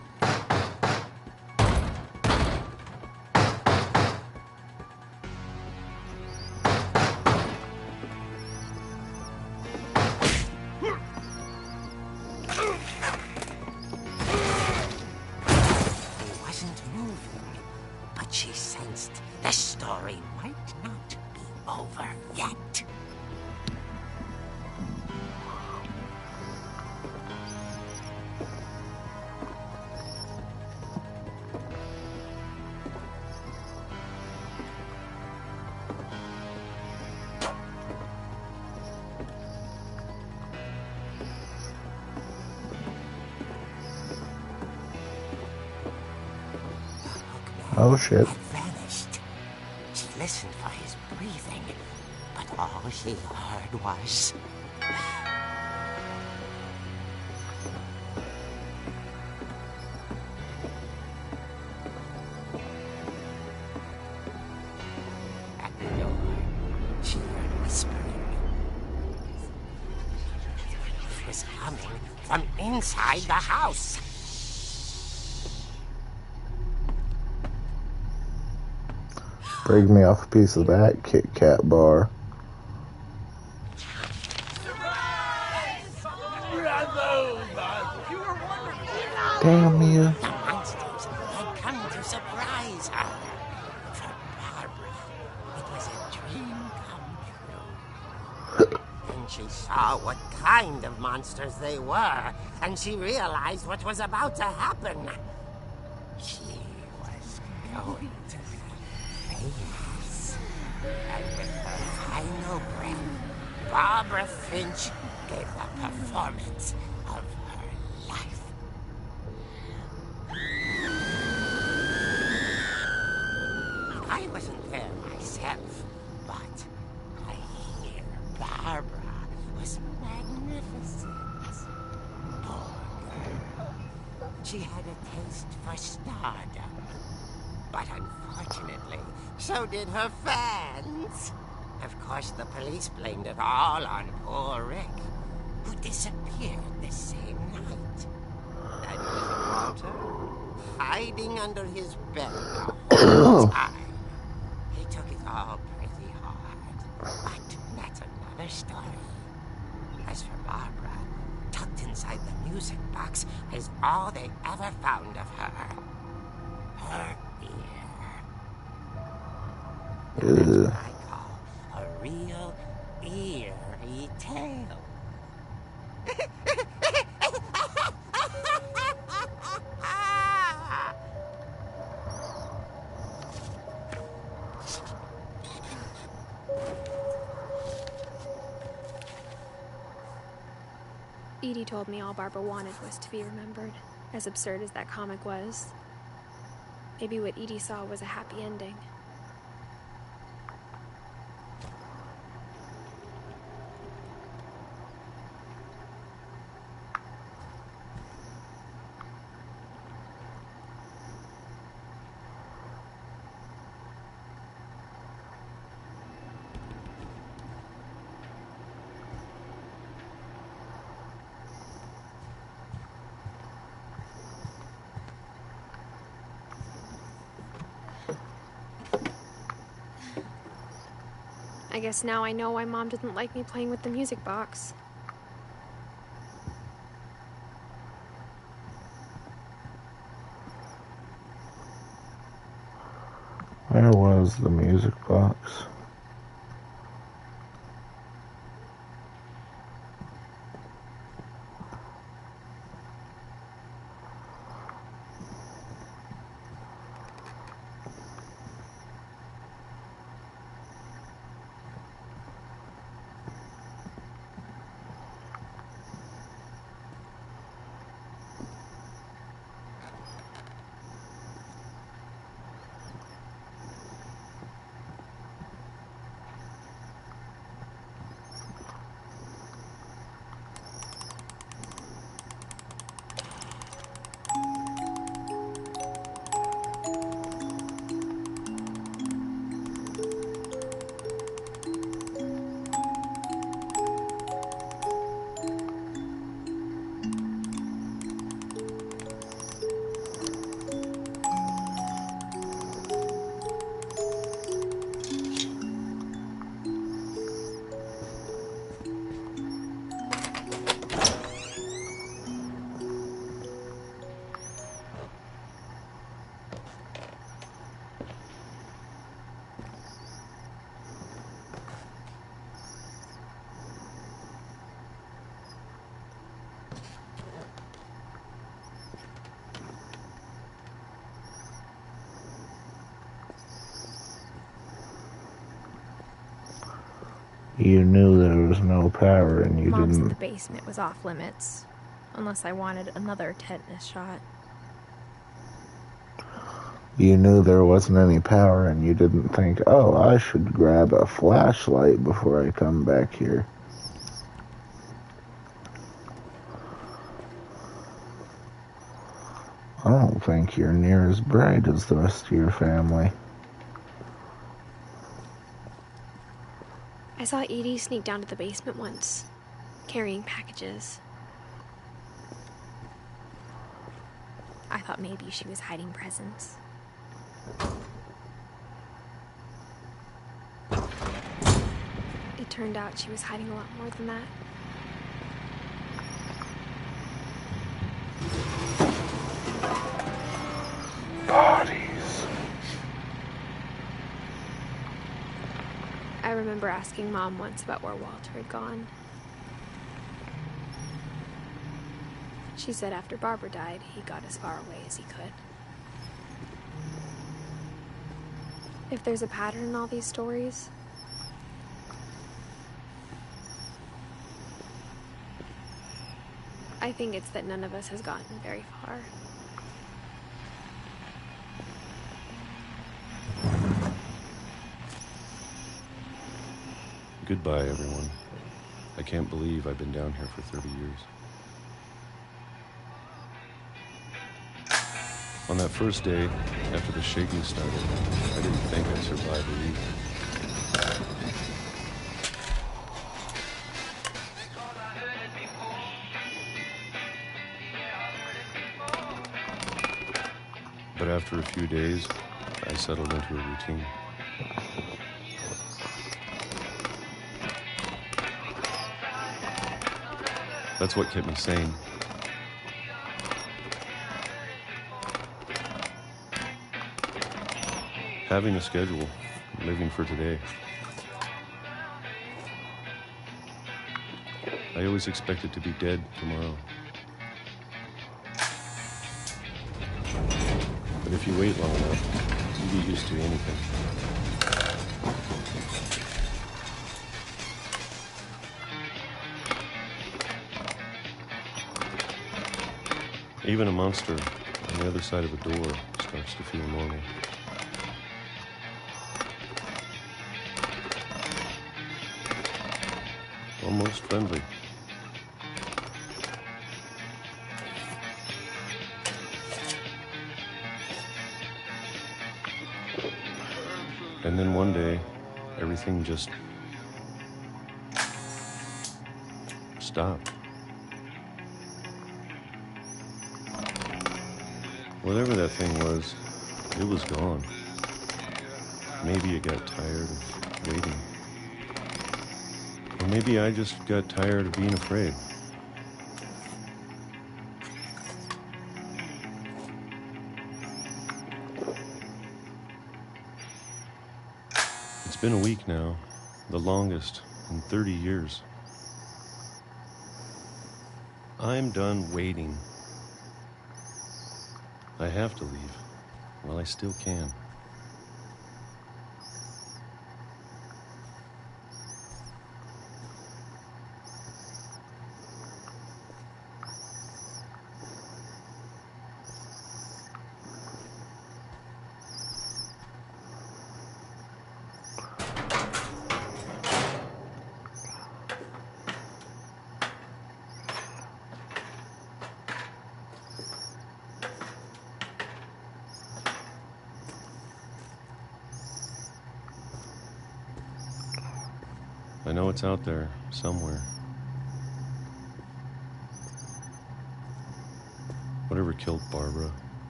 He wasn't moving, but she sensed the story might not be over yet. Oh shit. Had vanished. She listened for his breathing, but all she heard was... At the door, she heard whispering. It was coming from inside the house. Break me off a piece of that Kit Kat bar. Damn you. The monsters had come to surprise her. For Barbara Then she saw what kind of monsters they were, and she realized what was about to happen. She was going to be famous. And with her final breath, Barbara Finch gave the performance of her life. I wasn't there myself, but I hear Barbara was magnificent. Poor girl. She had a taste for stardom. But unfortunately, so did her fans. Of course, the police blamed it all on poor Rick, who disappeared the same night. And little Walter, hiding under his bed the whole time. He took it all pretty hard, but that's another story. As for Barbara, tucked inside the music box is all they ever found of her. Her ear. That's what I call a real eerie tale. Edie told me all Barbara wanted was to be remembered, as absurd as that comic was. Maybe what Edie saw was a happy ending. I guess now I know why Mom didn't like me playing with the music box. Where was the music box? You knew there was no power and you Mom didn't... said the basement was off limits, unless I wanted another tetanus shot. You knew there wasn't any power and you didn't think, oh, I should grab a flashlight before I come back here. I don't think you're near as bright as the rest of your family. I saw Edie sneak down to the basement once, carrying packages. I thought maybe she was hiding presents. It turned out she was hiding a lot more than that. Bodies. I remember asking Mom once about where Walter had gone. She said after Barbara died, he got as far away as he could. If there's a pattern in all these stories, I think it's that none of us has gotten very far. Goodbye, everyone. I can't believe I've been down here for 30 years. On that first day, after the shaking started, I didn't think I'd survive a week. But after a few days, I settled into a routine. That's what kept me sane. Having a schedule, living for today. I always expected to be dead tomorrow. But if you wait long enough, you get used to anything. Even a monster on the other side of a door starts to feel normal. Almost friendly. And then one day, everything just stopped. Whatever that thing was, it was gone. Maybe it got tired of waiting. Or maybe I just got tired of being afraid. It's been a week now, the longest in 30 years. I'm done waiting. I have to leave while I still can. I know it's out there somewhere. Whatever killed Barbara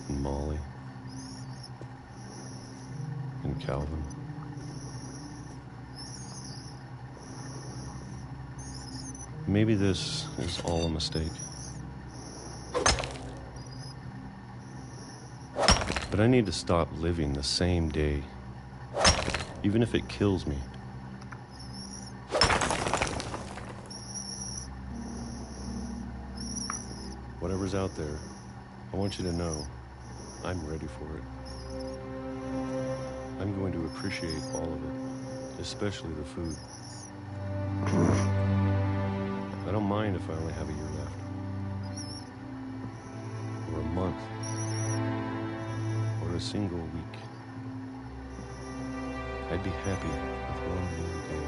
and Molly and Calvin. Maybe this is all a mistake. But I need to stop living the same day. Even if it kills me. Whatever's out there, I want you to know I'm ready for it. I'm going to appreciate all of it, especially the food. I don't mind if I only have a year left. Or a month. Or a single week. I'd be happy with one new day.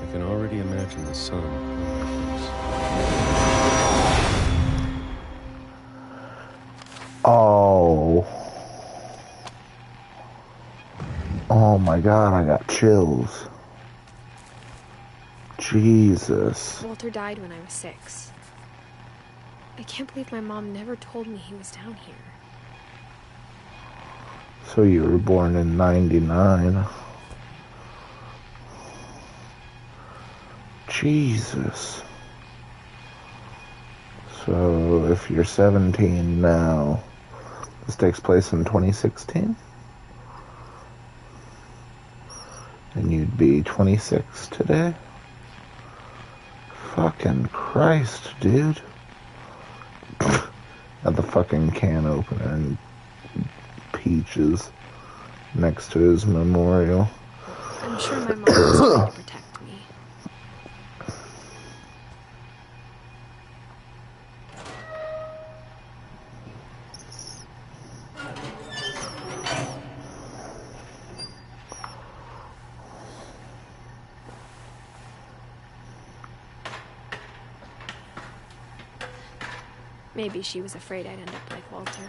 I can already imagine the sun on my face. Oh. Oh my God, I got chills. Jesus. Walter died when I was 6. I can't believe my mom never told me he was down here. So you were born in 99. Jesus. So if you're 17 now, this takes place in 2016? And you'd be 26 today? Fucking Christ, dude. Got the fucking can opener and peaches next to his memorial. I'm sure my mom was trying to protect me. Maybe she was afraid I'd end up like Walter.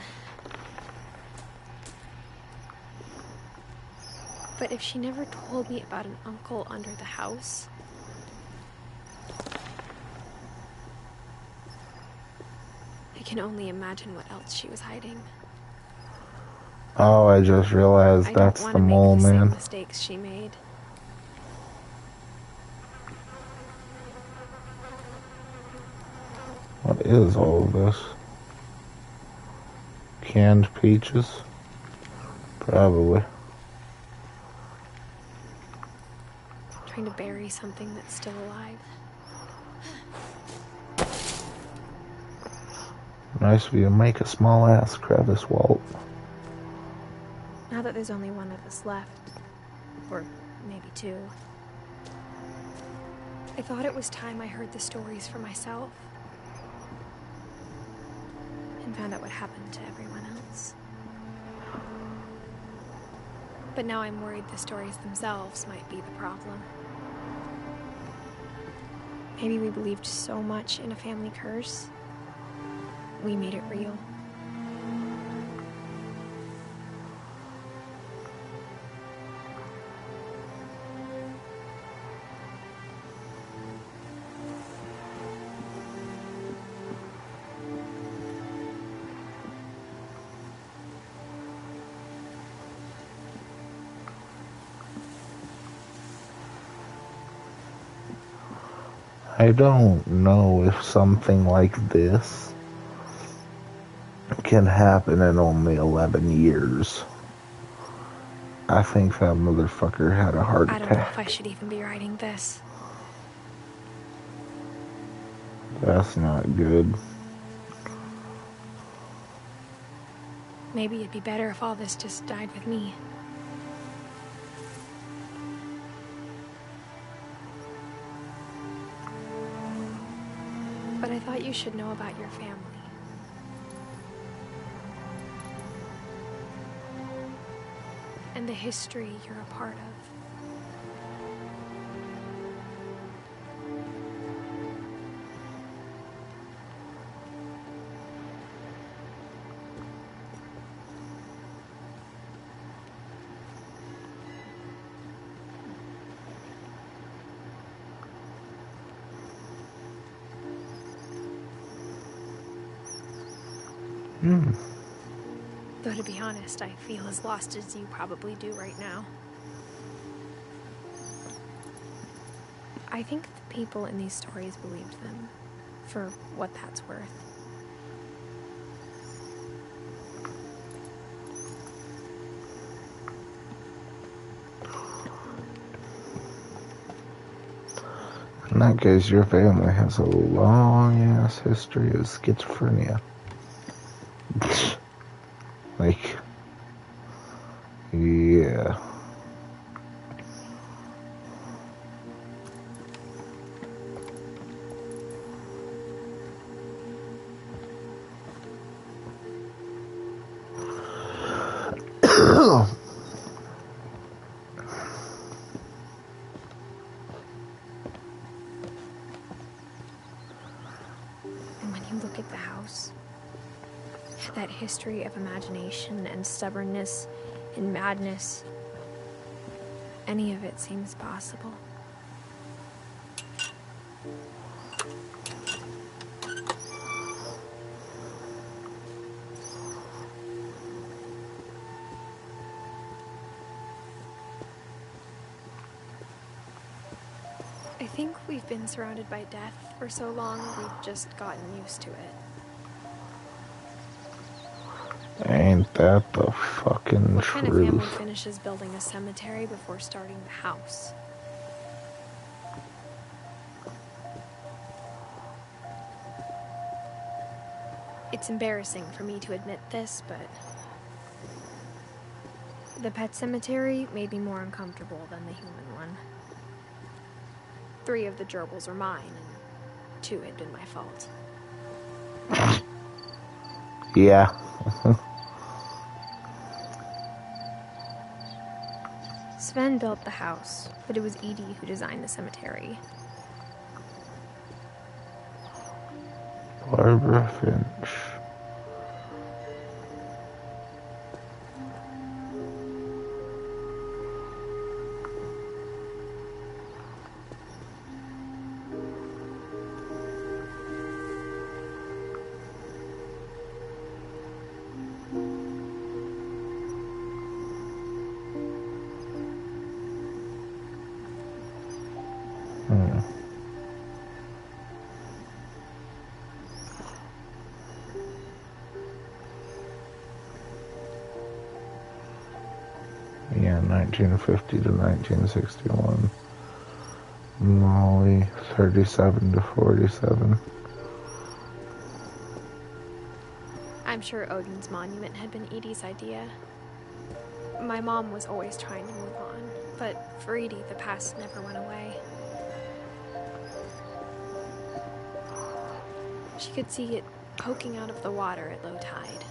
But if she never told me about an uncle under the house, I can only imagine what else she was hiding. Oh, I just realized that's the mole man. I don't want to make the same mistakes she made. What is all of this? Canned peaches? Probably. Trying to bury something that's still alive. Nice of you to make a small ass crevice, Walt. Now that there's only one of us left, or maybe two, I thought it was time I heard the stories for myself. And found out what happened to everyone else. But now I'm worried the stories themselves might be the problem. Maybe we believed so much in a family curse, we made it real. I don't know if something like this can happen in only 11 years. I think that motherfucker had a heart attack. I don't know if I should even be writing this. That's not good. Maybe it'd be better if all this just died with me. But I thought you should know about your family. And the history you're a part of. Though to be honest, I feel as lost as you probably do right now. I think the people in these stories believed them, for what that's worth. In that case, your family has a long-ass history of schizophrenia. Like, yeah. And when you look at the house, that history of imagination and stubbornness and madness, any of it seems possible. I think we've been surrounded by death for so long, we've just gotten used to it. Ain't that the fucking What kind of family truth? finishes building a cemetery before starting the house? It's embarrassing for me to admit this, but the pet cemetery made me more uncomfortable than the human one. 3 of the gerbils are mine, and 2 had been my fault. Yeah. Sven built the house, but it was Edie who designed the cemetery. Barbara Finch. Yeah, 1950 to 1961. Molly, 37 to 47. I'm sure Odin's monument had been Edie's idea. My mom was always trying to move on, but for Edie, the past never went away. She could see it poking out of the water at low tide.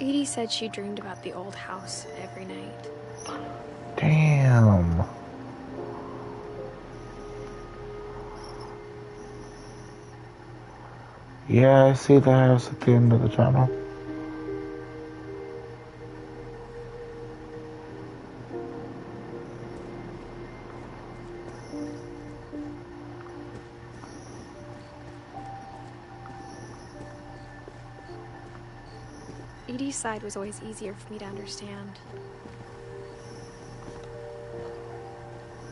Edie said she dreamed about the old house every night. Damn. Yeah, I see the house at the end of the tunnel. Edie's side was always easier for me to understand.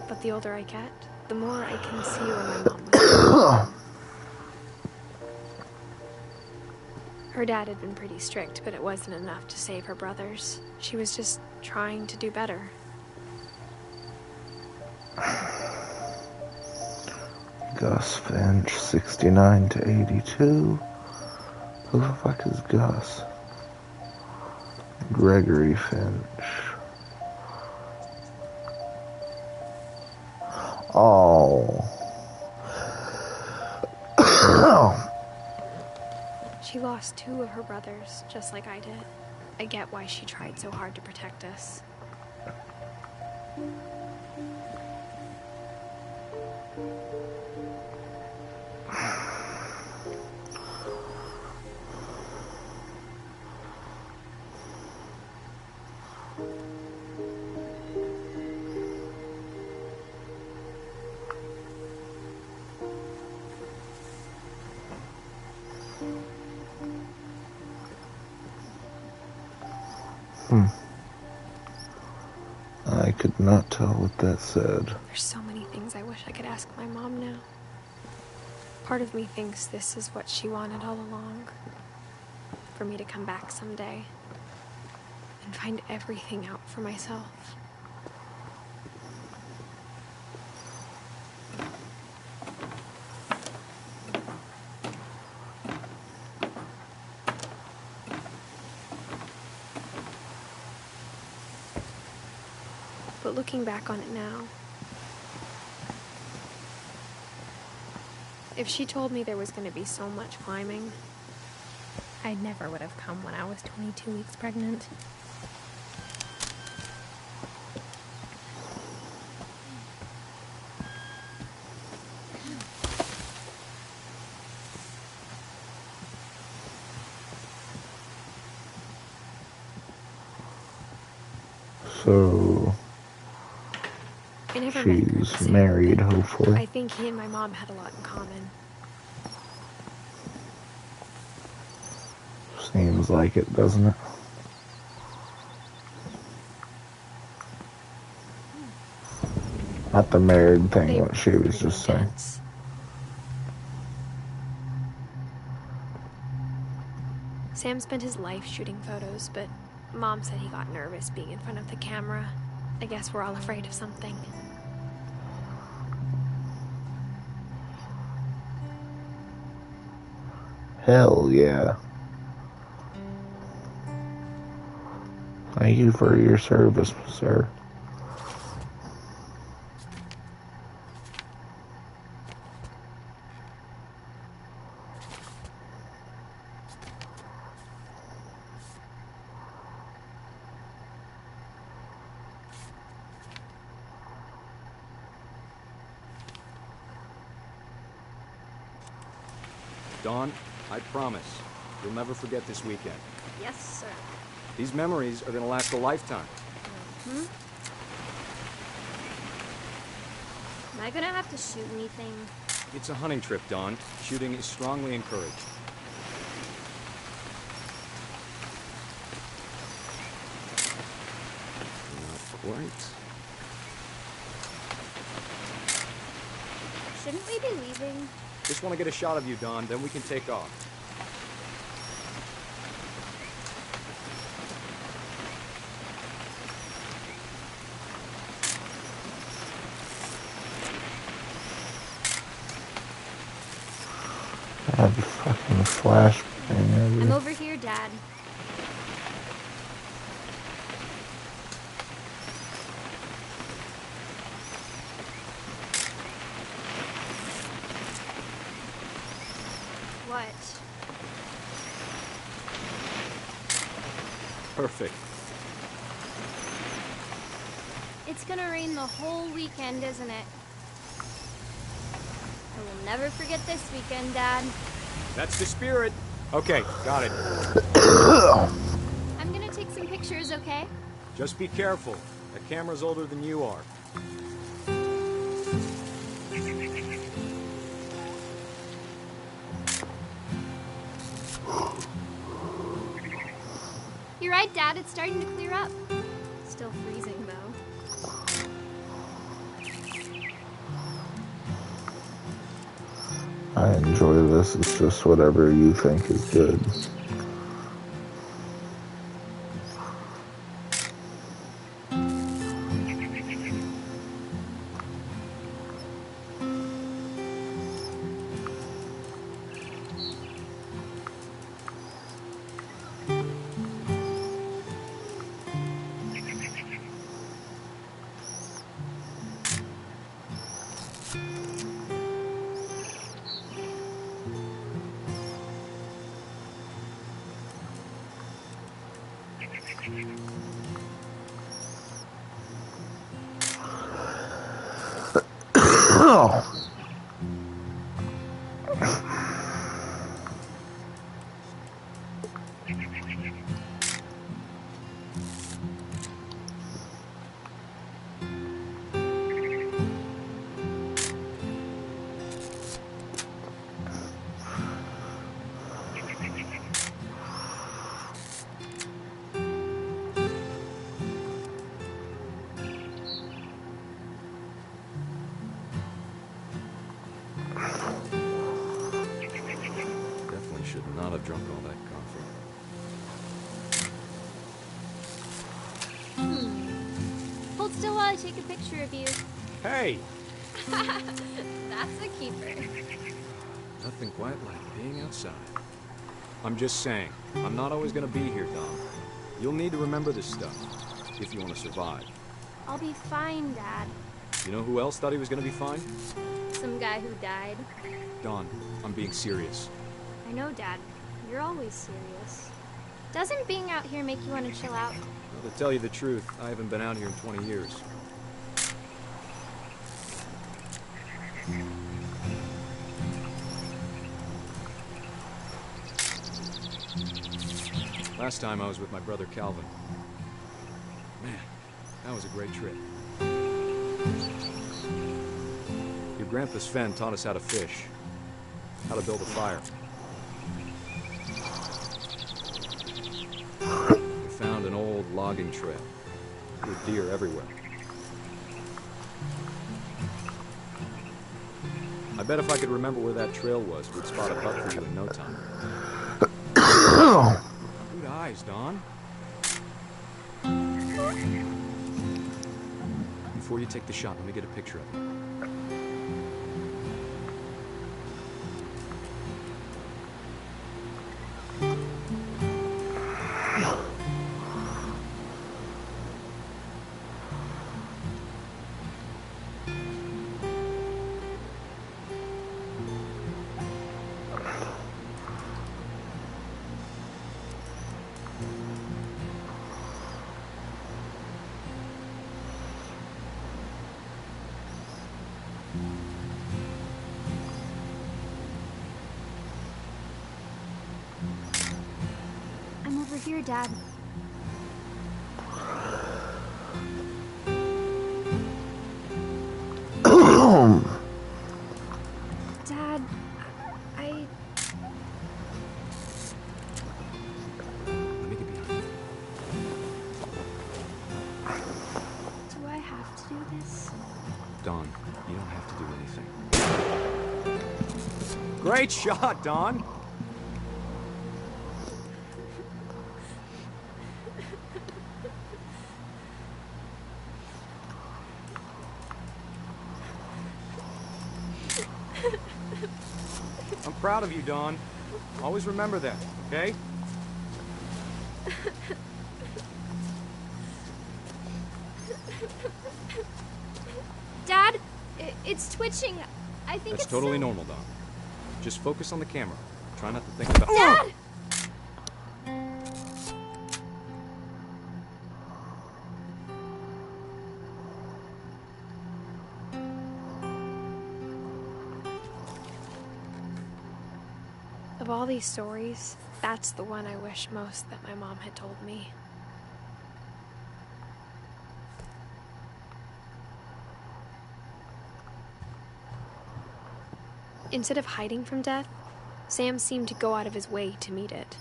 But the older I get, the more I can see where my mom was. Her dad had been pretty strict, but it wasn't enough to save her brothers. She was just trying to do better. Gus Finch, 69 to 82. Who the fuck is Gus? Gregory Finch. Oh. She lost 2 of her brothers, just like I did. I get why she tried so hard to protect us. I could not tell what that said. There's so many things I wish I could ask my mom now. Part of me thinks this is what she wanted all along. For me to come back someday and find everything out for myself. But looking back on it now, if she told me there was going to be so much climbing, I never would have come when I was 22 weeks pregnant. So I never met she's Chris, married, but hopefully. I think he and my mom had a lot in common. Seems like it, doesn't it? Not the married thing, They what she were was pretty just saying. intense. Sam spent his life shooting photos, but Mom said he got nervous being in front of the camera. I guess we're all afraid of something. Hell yeah. Thank you for your service, sir. Dawn, I promise, you'll never forget this weekend. Yes, sir. These memories are gonna last a lifetime. Hmm? Am I gonna have to shoot anything? It's a hunting trip, Dawn. Shooting is strongly encouraged. Not quite. Shouldn't we be leaving? Just want to get a shot of you, Dawn, then we can take off. I have a fucking flashbang. I'm over here, Dad. What? Perfect. It's gonna rain the whole weekend, isn't it? I will never forget this weekend, Dad. That's the spirit. Okay, got it. I'm gonna take some pictures, okay? Just be careful. That camera's older than you are. You're right, Dad. It's starting to clear up. Still freezing, though. I enjoy this. It's just whatever you think is good. Definitely should not have drunk all that coffee. Hold still while I take a picture of you. Hey! That's a keeper. Nothing quite like being outside. I'm just saying, I'm not always gonna be here, Dom. You'll need to remember this stuff, if you want to survive. I'll be fine, Dad. You know who else thought he was gonna be fine? Some guy who died. Dawn, I'm being serious. I know, Dad. You're always serious. Doesn't being out here make you want to chill out? Well, to tell you the truth, I haven't been out here in 20 years. Last time I was with my brother Calvin. Man, that was a great trip. Your grandpa Sven taught us how to fish, how to build a fire. We found an old logging trail with deer everywhere. I bet if I could remember where that trail was, we'd spot a buck for you in no time. eyes, Dawn. Before you take the shot, let me get a picture of you. I'm over here, Dad. Dad, I... Let me get behind you. Do I have to do this? Dawn, you don't have to do anything. Great shot, Dawn! I'm proud of you, Dawn. Always remember that, okay? Dad, it's twitching. I think That's it's totally so... normal, Dawn. Just focus on the camera. Try not to think about... Dad! Of all these stories, that's the one I wish most that my mom had told me. Instead of hiding from death, Sam seemed to go out of his way to meet it.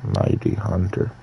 Mighty hunter.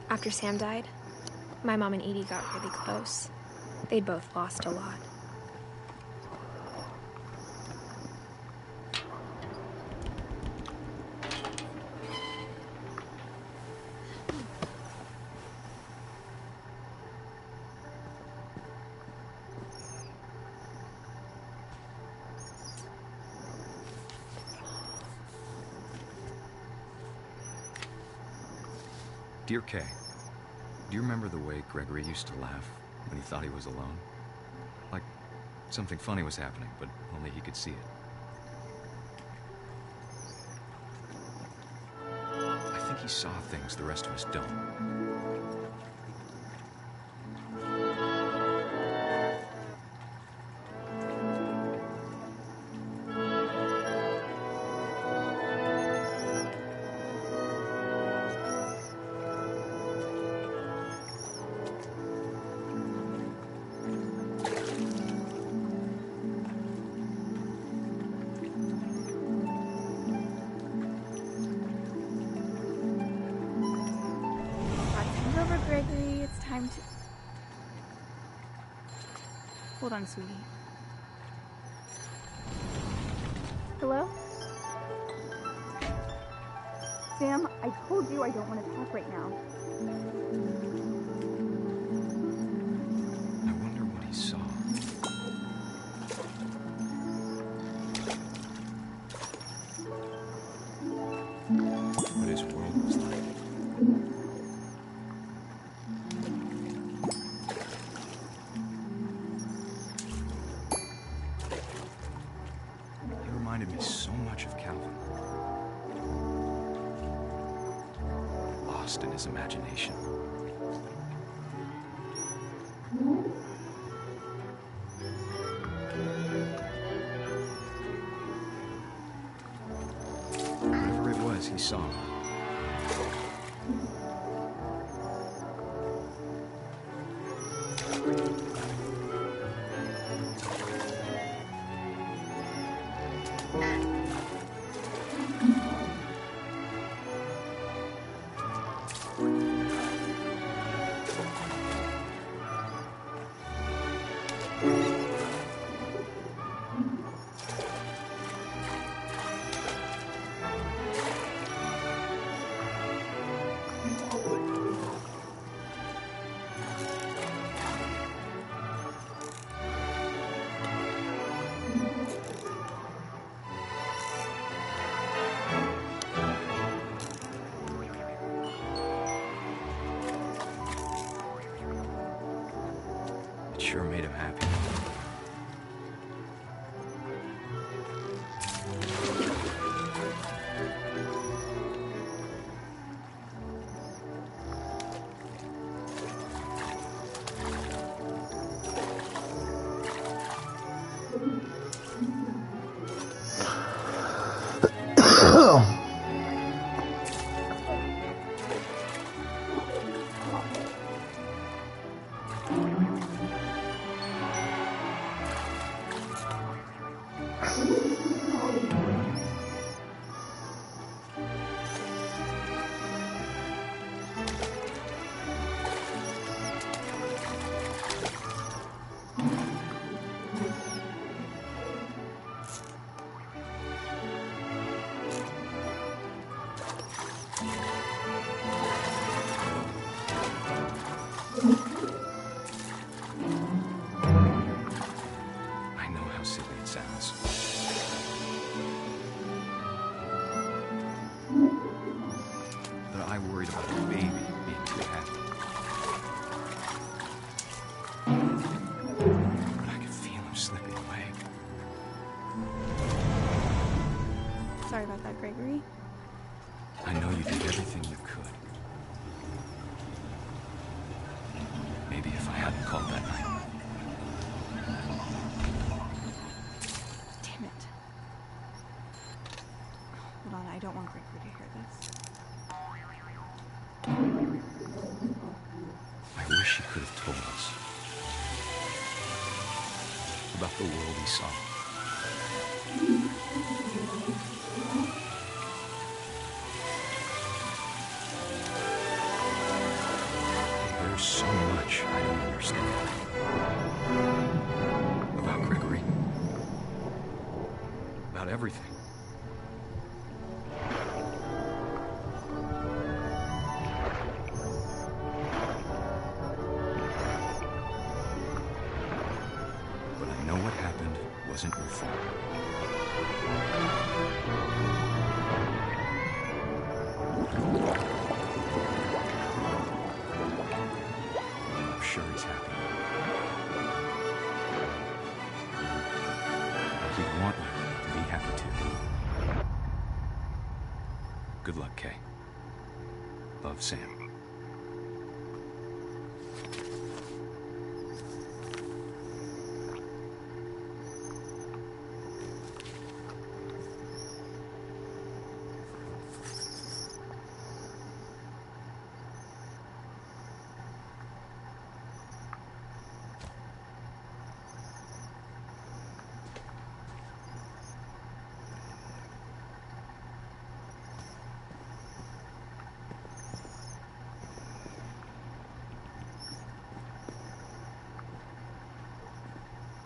After Sam died, my mom and Edie got really close. They'd both lost a lot. Dear Kay, do you remember the way Gregory used to laugh when he thought he was alone? Like something funny was happening, but only he could see it. I think he saw things the rest of us don't. Gregory, it's time to... Hold on, sweetie. Hello? Sam, I told you I don't want to talk right now. I wonder what he saw. What his world was like. Reminded me so much of Calvin. Lost in his imagination. Whatever it was he saw. Sure made him happy. Sorry about that, Gregory. I know you did everything you could. Maybe if I hadn't called that night. Damn it. Hold on, I don't want Gregory to hear this. I wish he could have told us about the world he saw. There's so much I don't understand about Gregory, about everything. But I know what happened wasn't your fault. sure he's happy. He'd want you to be happy too. Good luck, Kay. Love, Sam.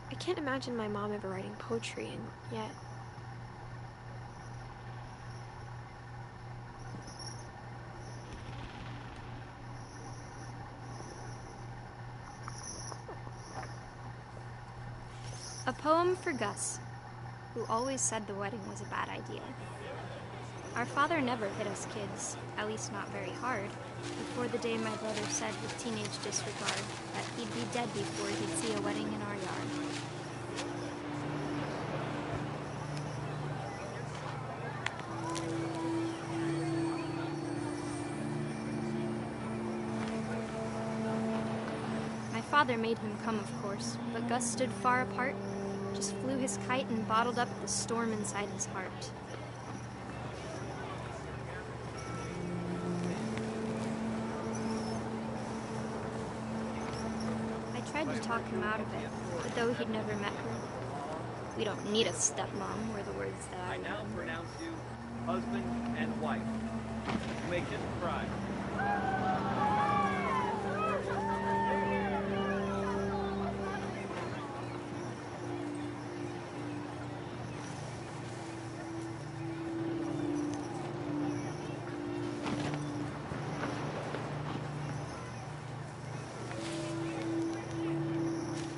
I can't imagine my mom ever writing poetry, and yet... A poem for Gus, who always said the wedding was a bad idea. Our father never hit us kids, at least not very hard, before the day my brother said with teenage disregard that he'd be dead before he'd see a wedding in our yard. My father made him come, of course, but Gus stood far apart, just flew his kite and bottled up the storm inside his heart. I tried to talk him out of it, but though he'd never met her, we don't need a stepmom, were the words that I now pronounce you husband and wife. You may kiss the bride.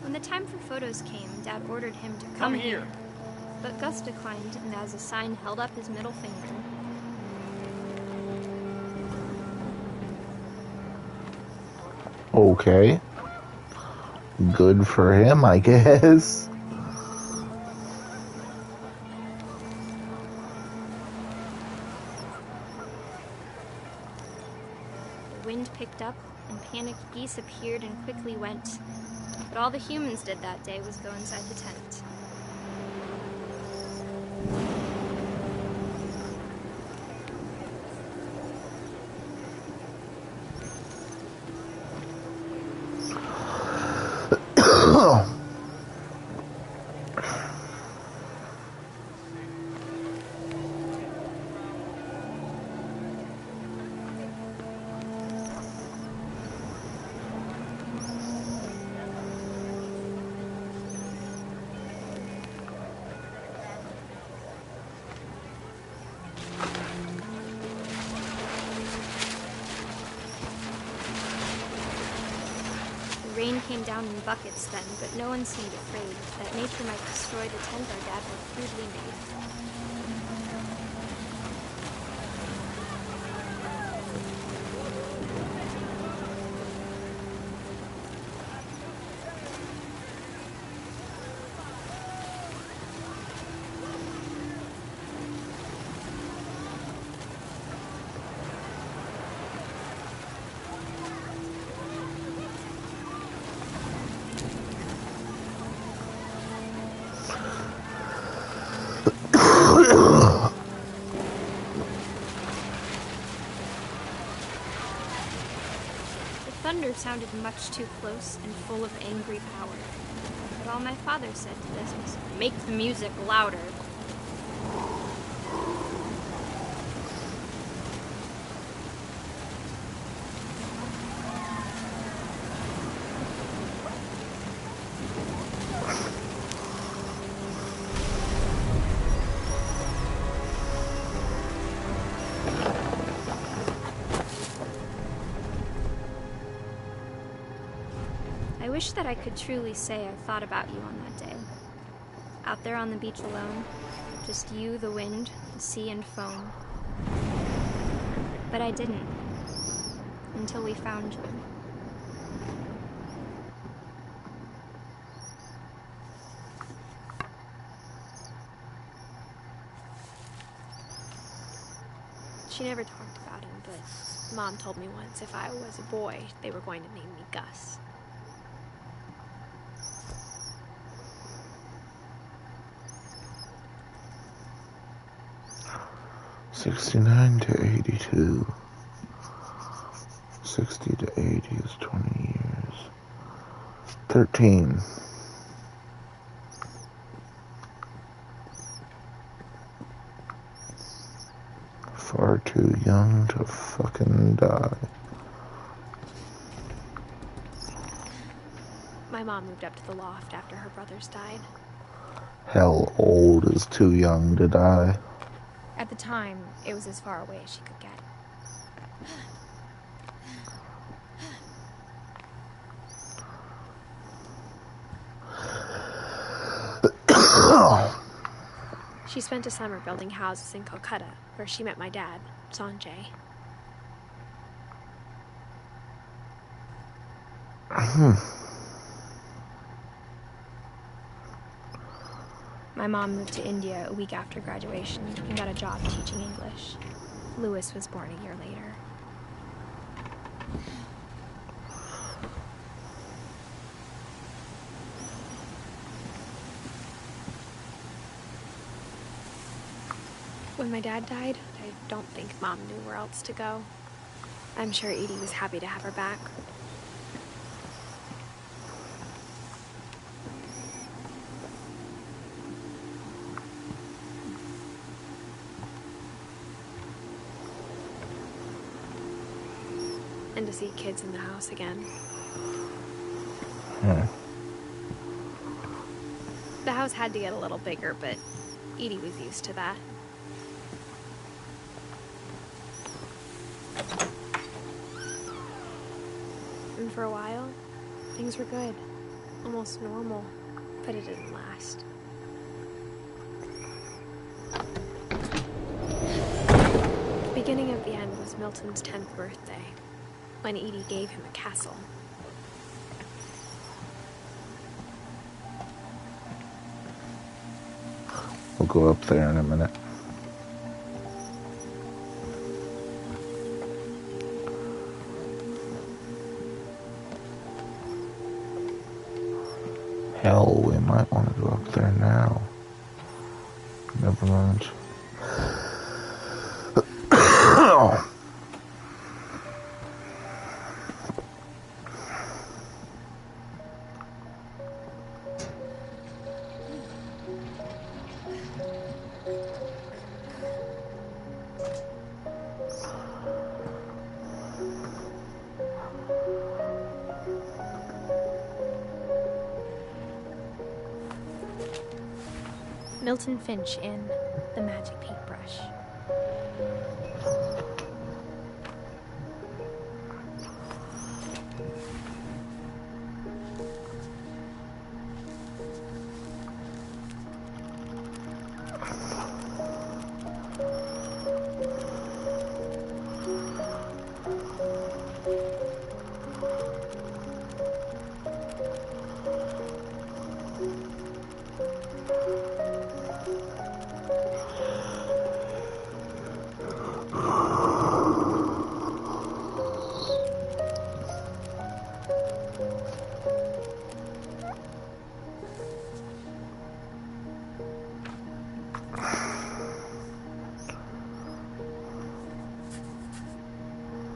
When the time for photos came, Dad ordered him to come here. But Gus declined, and as a sign held up his middle finger. Okay. Good for him, I guess. The wind picked up, and panicked geese appeared and quickly went. But all the humans did that day was go inside the tent. The rain came down in buckets then, but no one seemed afraid that nature might destroy the tent our dad had crudely made. The thunder sounded much too close and full of angry power. But all my father said to this was, "Make the music louder." I wish that I could truly say I thought about you on that day. Out there on the beach alone, just you, the wind, the sea, and foam. But I didn't, until we found you. She never talked about him, but Mom told me once if I was a boy, they were going to name me Gus. '69 to '82. 60 to 80 is 20 years. 13. Far too young to fucking die. My mom moved up to the loft after her brothers died. Hell, old is too young to die. At the time, it was as far away as she could get. She spent a summer building houses in Calcutta, where she met my dad, Sanjay. My mom moved to India a week after graduation and got a job teaching English. Louis was born a year later. When my dad died, I don't think Mom knew where else to go. I'm sure Edie was happy to have her back. And to see kids in the house again. The house had to get a little bigger, but Edie was used to that. And for a while, things were good. Almost normal, but it didn't last. The beginning of the end was Milton's 10th birthday, when Edie gave him a castle. We'll go up there in a minute. Hell, we might want to go up there now. Never mind. Milton Finch in The Magic Paintbrush.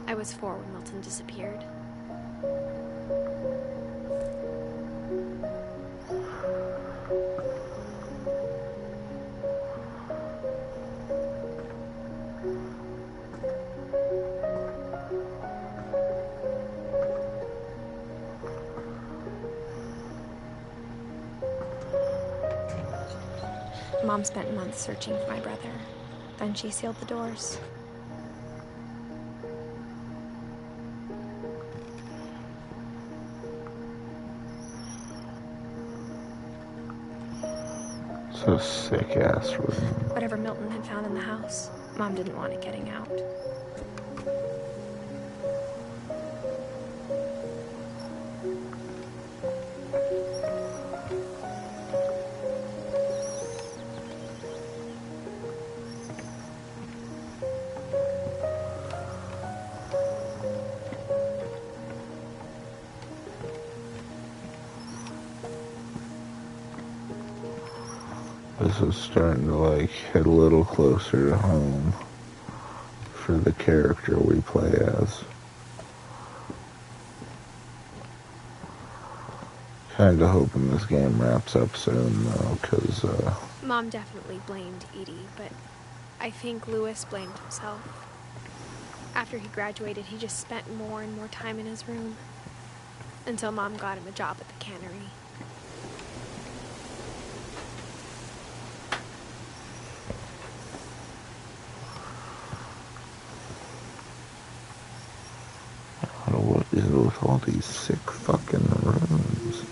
I was 4 when Milton disappeared. Mom spent months searching for my brother. Then she sealed the doors. So sick ass room. Whatever Milton had found in the house, Mom didn't want it getting out. This is starting to, like, hit a little closer to home for the character we play as. Kinda hoping this game wraps up soon, though, because, Mom definitely blamed Edie, but I think Louis blamed himself. After he graduated, he just spent more and more time in his room, until Mom got him a job at the cannery. what is it with all these sick fucking rooms?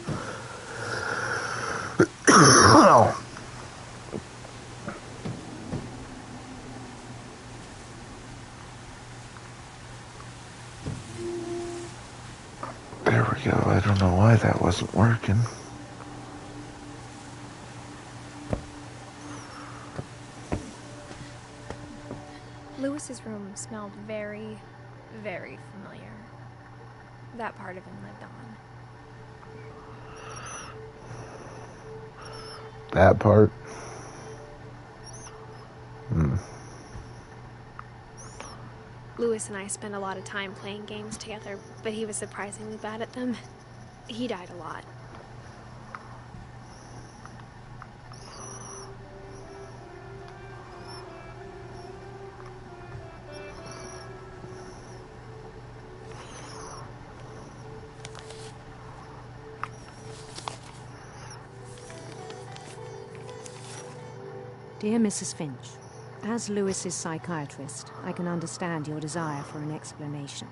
There we go. I don't know why that wasn't working. Louis's room smelled very, very familiar. That part of him lived on. That part? Louis and I spent a lot of time playing games together, but he was surprisingly bad at them. He died a lot. Dear Mrs. Finch, as Louis's psychiatrist, I can understand your desire for an explanation.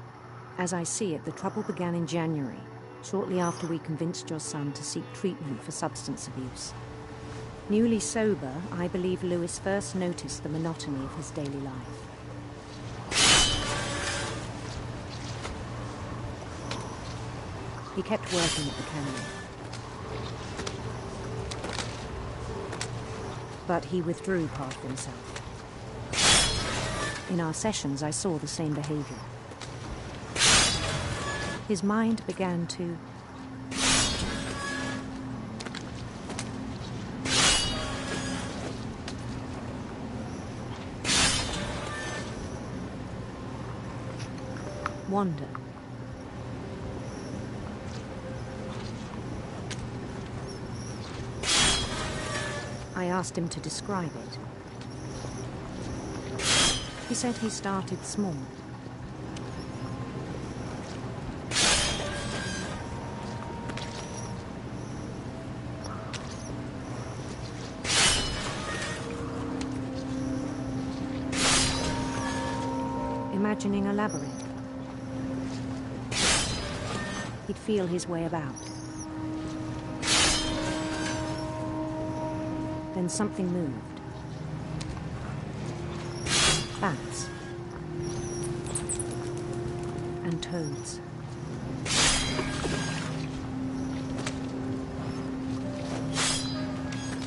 As I see it, the trouble began in January, shortly after we convinced your son to seek treatment for substance abuse. Newly sober, I believe Louis first noticed the monotony of his daily life. He kept working at the cannery. But he withdrew part of himself. In our sessions, I saw the same behavior. His mind began to wander. I asked him to describe it. He said he started small. Imagining a labyrinth. He'd feel his way about. Then something moved. Bats. And toads.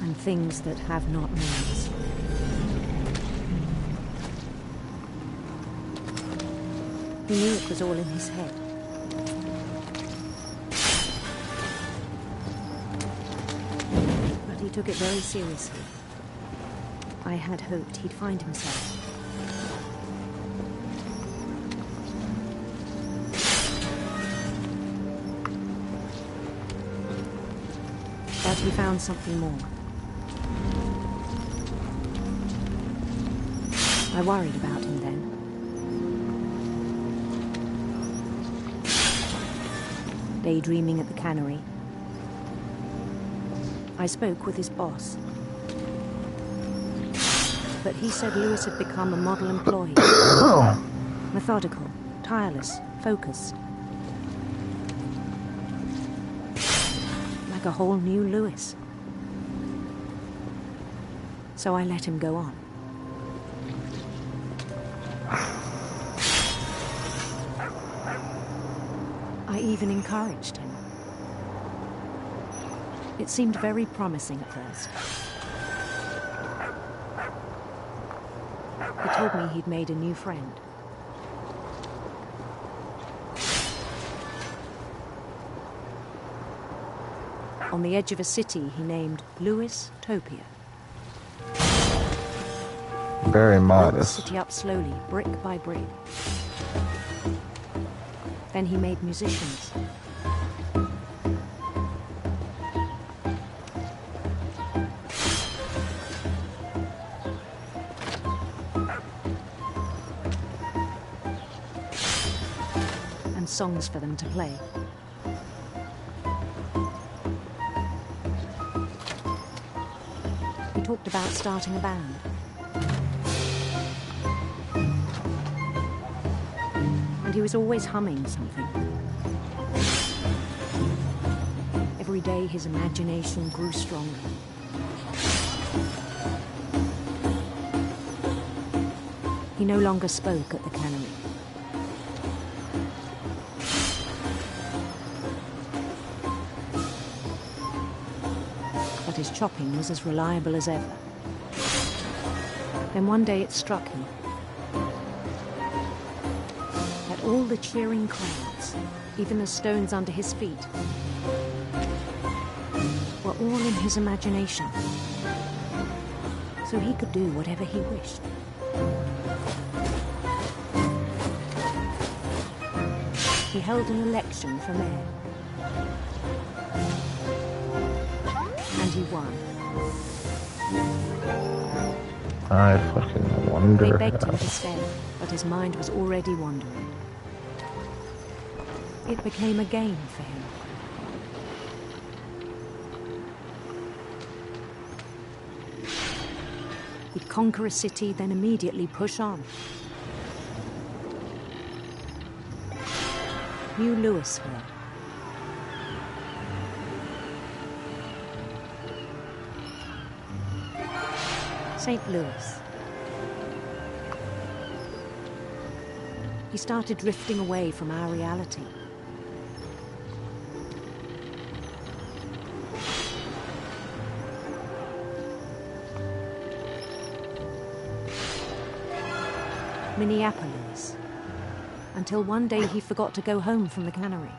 And things that have not names. He knew it was all in his head. He took it very seriously. I had hoped he'd find himself. But he found something more. I worried about him then. Daydreaming at the cannery. I spoke with his boss. But he said Louis had become a model employee. Methodical, tireless, focused. Like a whole new Louis. So I let him go on. I even encouraged him. It seemed very promising at first. He told me he'd made a new friend. On the edge of a city he named Louis Topia. Very Built the modest. city up slowly, brick by brick. Then he made musicians. And songs for them to play. He talked about starting a band. And he was always humming something. Every day his imagination grew stronger. He no longer spoke at the cannery. But his chopping was as reliable as ever. Then one day it struck him. All the cheering crowds, even the stones under his feet, were all in his imagination. So he could do whatever he wished. He held an election for mayor. And he won. I fucking wonder. They begged him to stay, but his mind was already wandering. It became a game for him. He'd conquer a city, then immediately push on. New Louisville. St. Louis. He started drifting away from our reality. Minneapolis, until one day he forgot to go home from the cannery.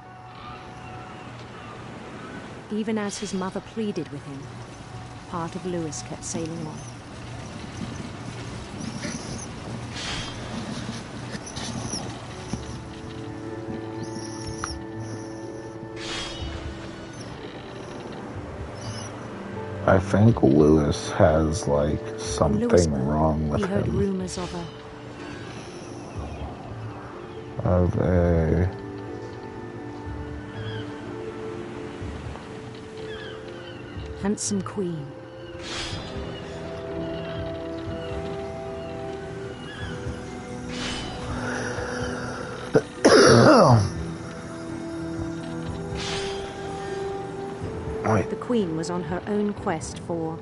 Even as his mother pleaded with him, part of Louis kept sailing on. I think Lewis has, like, something wrong with him. He heard him. rumors of a handsome queen. The queen was on her own quest for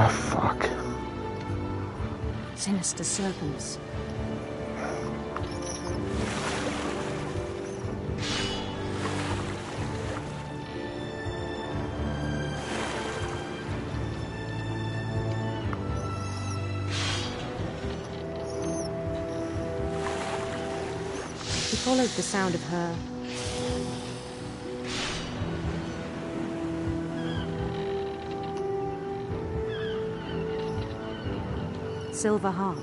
fuck. Sinister serpents. He followed the sound of her silver harp.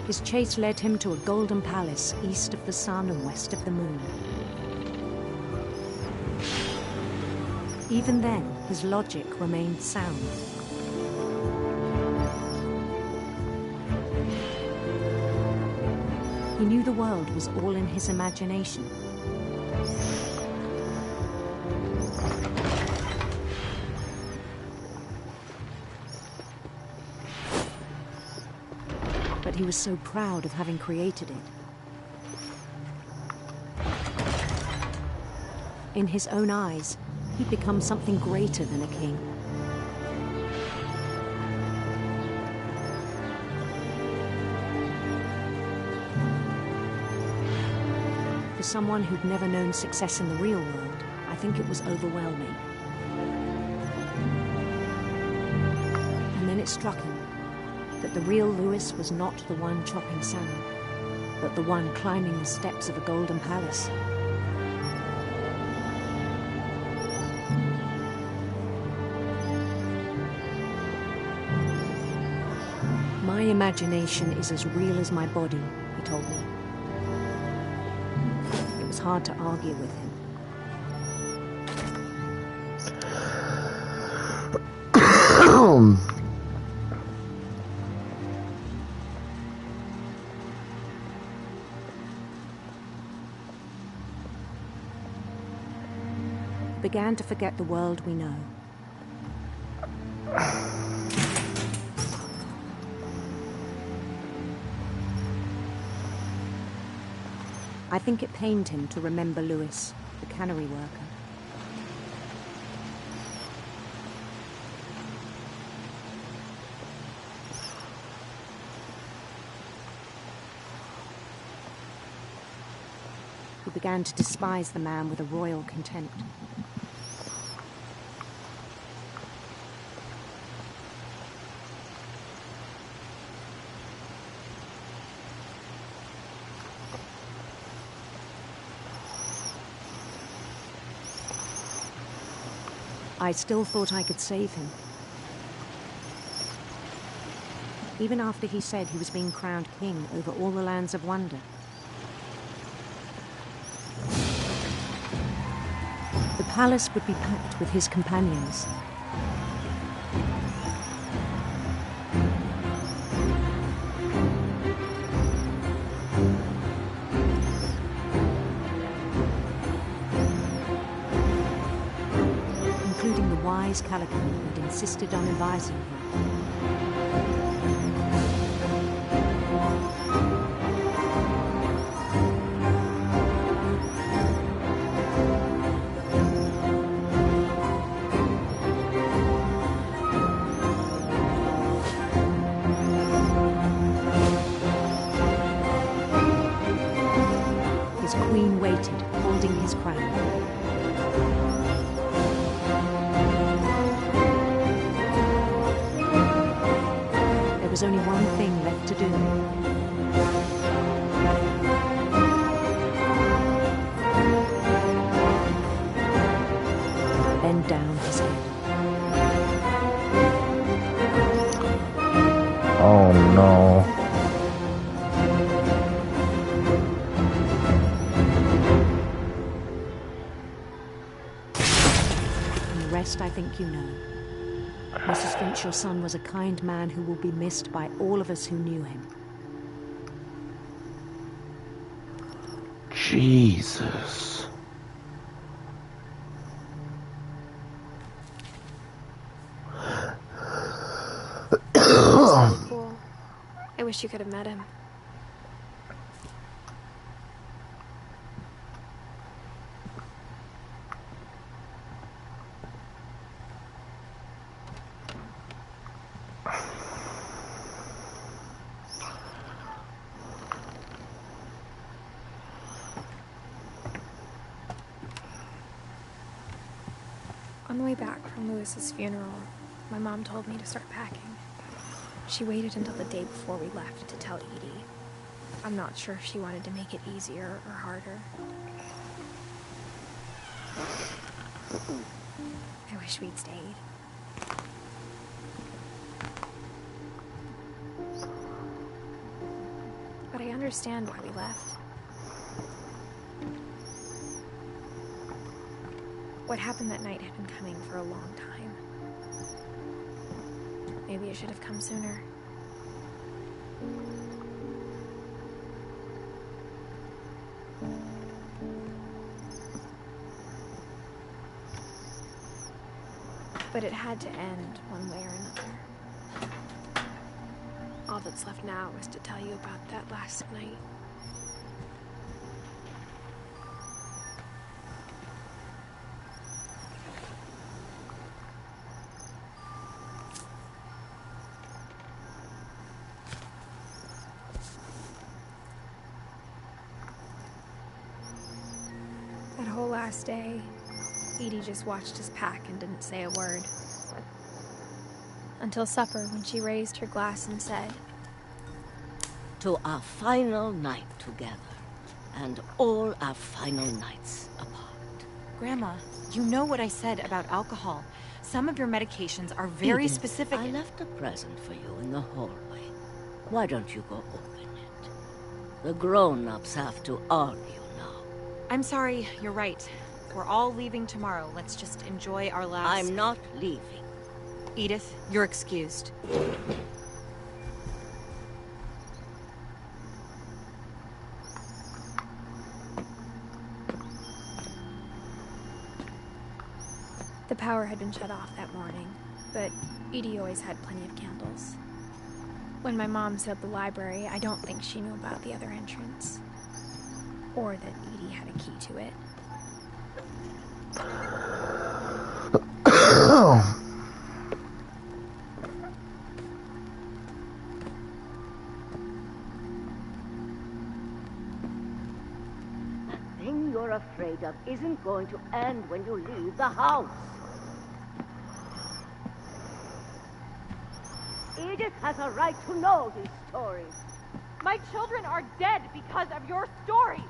His chase led him to a golden palace east of the sun and west of the moon. Even then, his logic remained sound. He knew the world was all in his imagination. But he was so proud of having created it. In his own eyes, he'd become something greater than a king. For someone who'd never known success in the real world, I think it was overwhelming. And then it struck him that the real Lewis was not the one chopping salmon, but the one climbing the steps of a golden palace. My imagination is as real as my body, he told me. It was hard to argue with him. Began to forget the world we know. I think it pained him to remember Lewis, the cannery worker. He began to despise the man with a royal contempt. I still thought I could save him. Even after he said he was being crowned king over all the lands of wonder. The palace would be packed with his companions. Including the wise Calico who'd insisted on advising him. His queen waited, holding his crown. There was only one thing left to do. Bend down his head. Oh no. And the rest I think you know. Mrs. Finch, your son was a kind man who will be missed by all of us who knew him. Jesus. So cool. I wish you could have met him. On the way back from Lewis's funeral, my mom told me to start packing. She waited until the day before we left to tell Edie. I'm not sure if she wanted to make it easier or harder. I wish we'd stayed. But I understand why we left. What happened that night had been coming for a long time. Maybe it should have come sooner. But it had to end one way or another. All that's left now is to tell you about that last night. last day, Edie just watched us pack and didn't say a word. Until supper, when she raised her glass and said, "To our final night together, and all our final nights apart." Grandma, you know what I said about alcohol. Some of your medications are very Edith, specific. I left a present for you in the hallway. Why don't you go open it? The grown-ups have to argue now. I'm sorry, you're right. We're all leaving tomorrow. Let's just enjoy our last... I'm not leaving. Edith, you're excused. The power had been shut off that morning, but Edie always had plenty of candles. When my mom said the library, I don't think she knew about the other entrance. Or that Edie had a key to it. The thing you're afraid of isn't going to end when you leave the house. Edith has a right to know these stories. My children are dead because of your story.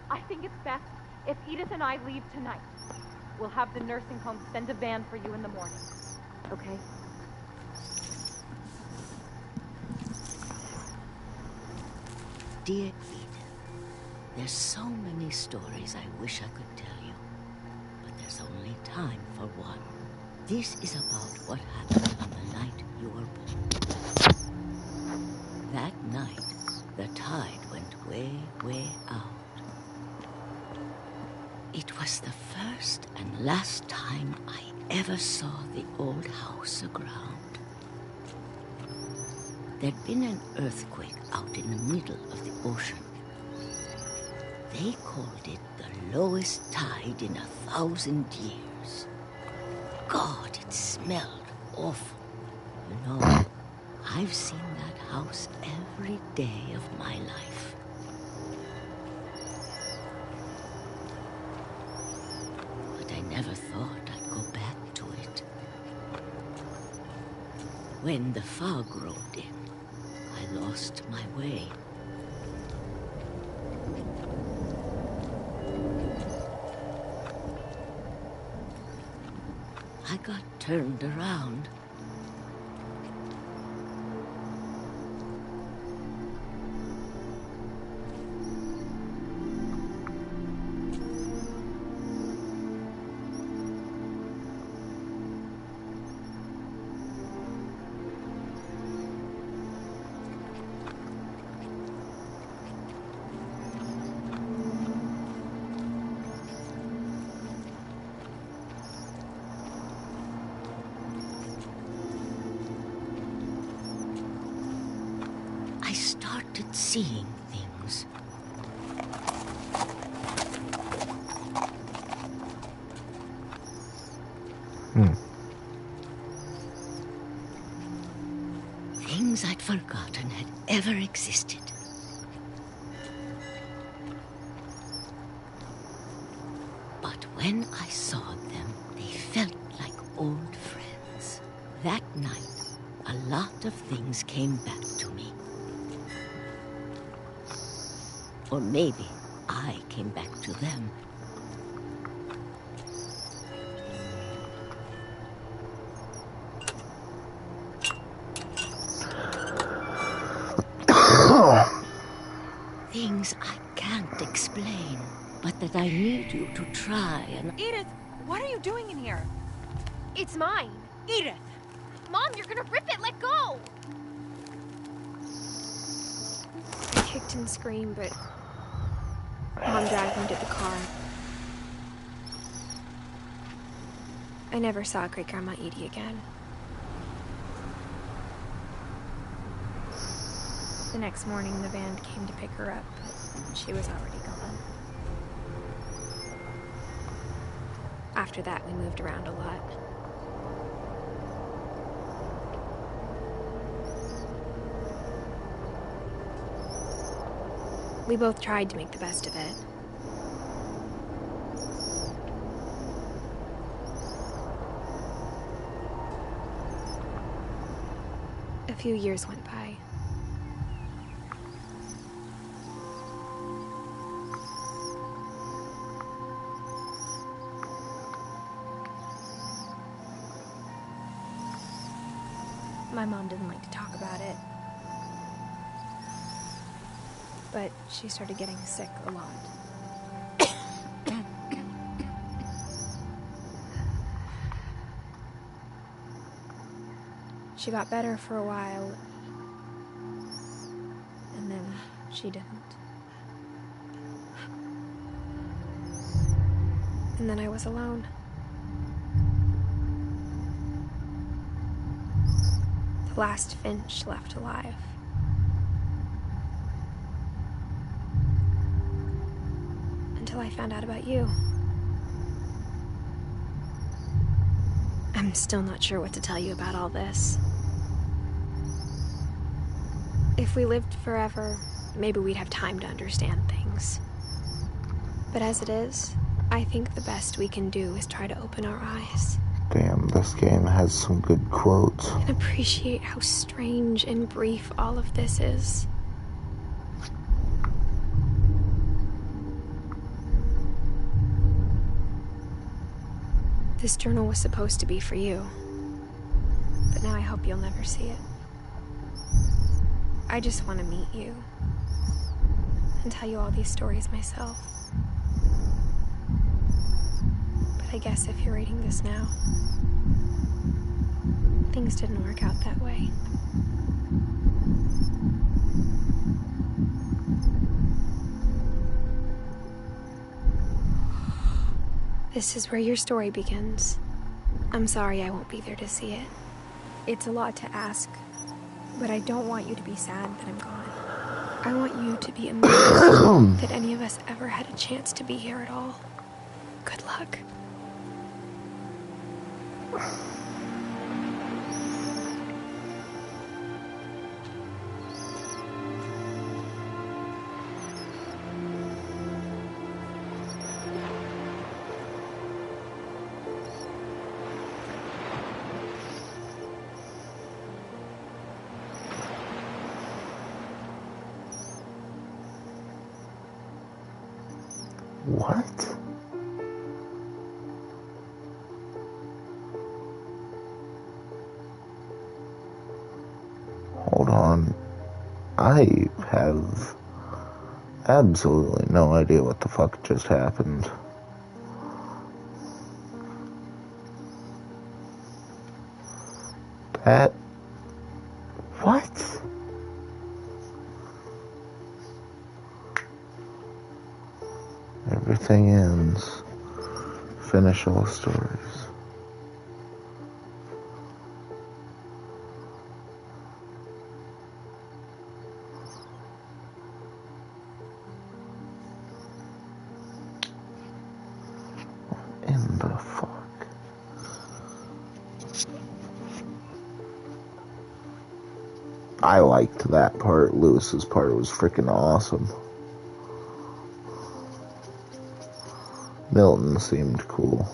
I think it's best if Edith and I leave tonight. We'll have the nursing home send a van for you in the morning. Okay? Dear Edith, there's so many stories I wish I could tell you, but there's only time for one. This is about what happened on the night you were born. That night, the tide went way, way out. It was the first and last time I ever saw the old house aground. There'd been an earthquake out in the middle of the ocean. They called it the lowest tide in 1,000 years. God, it smelled awful. You know, I've seen that house every day of my life. But I never thought I'd go back to it. When the fog rolled in, I lost my way. I got turned around. I started seeing things. Things I'd forgotten had ever existed. But when I saw them, they felt like old friends. That night, a lot of things came back to me. Or maybe I came back to them. Things I can't explain, but that I need you to try and... Edith, what are you doing in here? It's mine. Edith! Mom, you're gonna rip it! Let go! I kicked and screamed, but Mom dragged me to the car. I never saw Great-Grandma Edie again. The next morning, the van came to pick her up, but she was already gone. After that, we moved around a lot. We both tried to make the best of it. A few years went by. My mom didn't like to talk about it, but she started getting sick a lot. She got better for a while, and then she didn't. And then I was alone. The last Finch left alive. Until I found out about you. I'm still not sure what to tell you about all this. If we lived forever, maybe we'd have time to understand things. But as it is, I think the best we can do is try to open our eyes. Damn, this game has some good quotes. And appreciate how strange and brief all of this is. This journal was supposed to be for you, but now I hope you'll never see it. I just want to meet you and tell you all these stories myself. But I guess if you're reading this now, things didn't work out that way. This is where your story begins. I'm sorry I won't be there to see it. It's a lot to ask, but I don't want you to be sad that I'm gone. I want you to be amazed that any of us ever had a chance to be here at all. Good luck. What? Hold on. I have absolutely no idea what the fuck just happened. That... What? Everything ends. Finish all stories. What in the fuck? I liked that part. Lewis's part was freaking awesome. Milton seemed cool.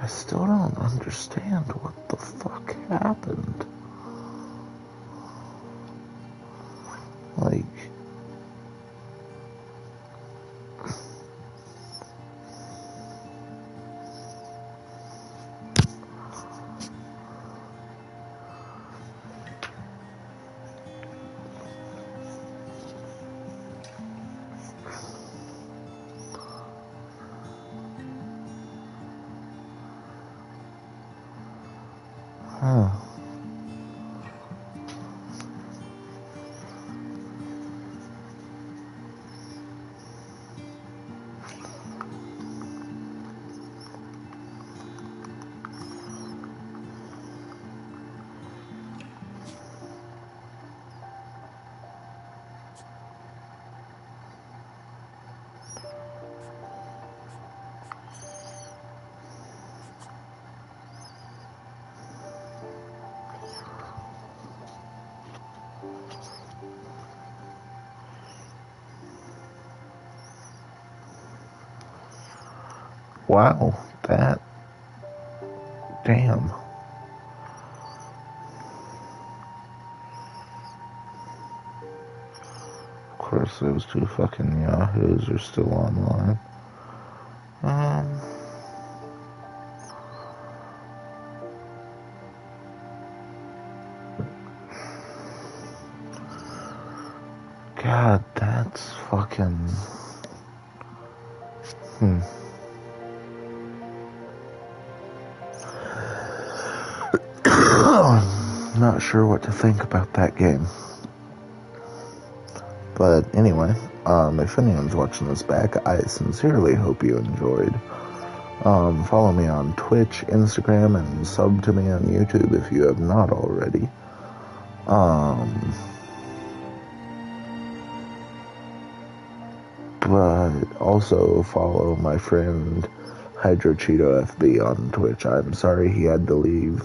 I still don't understand what the fuck happened. Like... Huh. Wow, that... Damn. guess those two fucking yahoos are still online. God, that's fucking... Not sure what to think about that game. But anyway, if anyone's watching this back, I sincerely hope you enjoyed. Follow me on Twitch, Instagram, and sub to me on YouTube if you have not already. But also follow my friend Hydro Cheeto FB on Twitch. I'm sorry he had to leave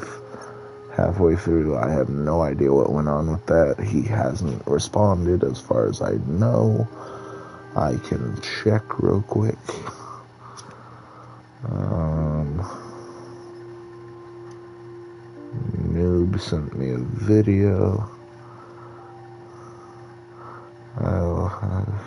halfway through. I have no idea what went on with that. He hasn't responded as far as I know. I can check real quick. Noob sent me a video. I'll have...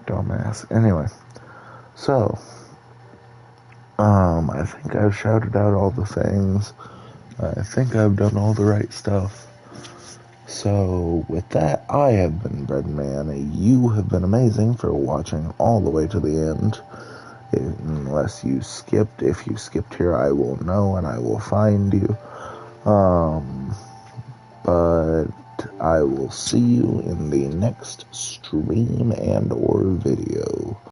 Dumbass. Anyway, so, I think I've shouted out all the things. I think I've done all the right stuff. So, with that, I have been Breadman. You have been amazing for watching all the way to the end. Unless you skipped. If you skipped here, I will know and I will find you. But I will see you in the next stream and or video.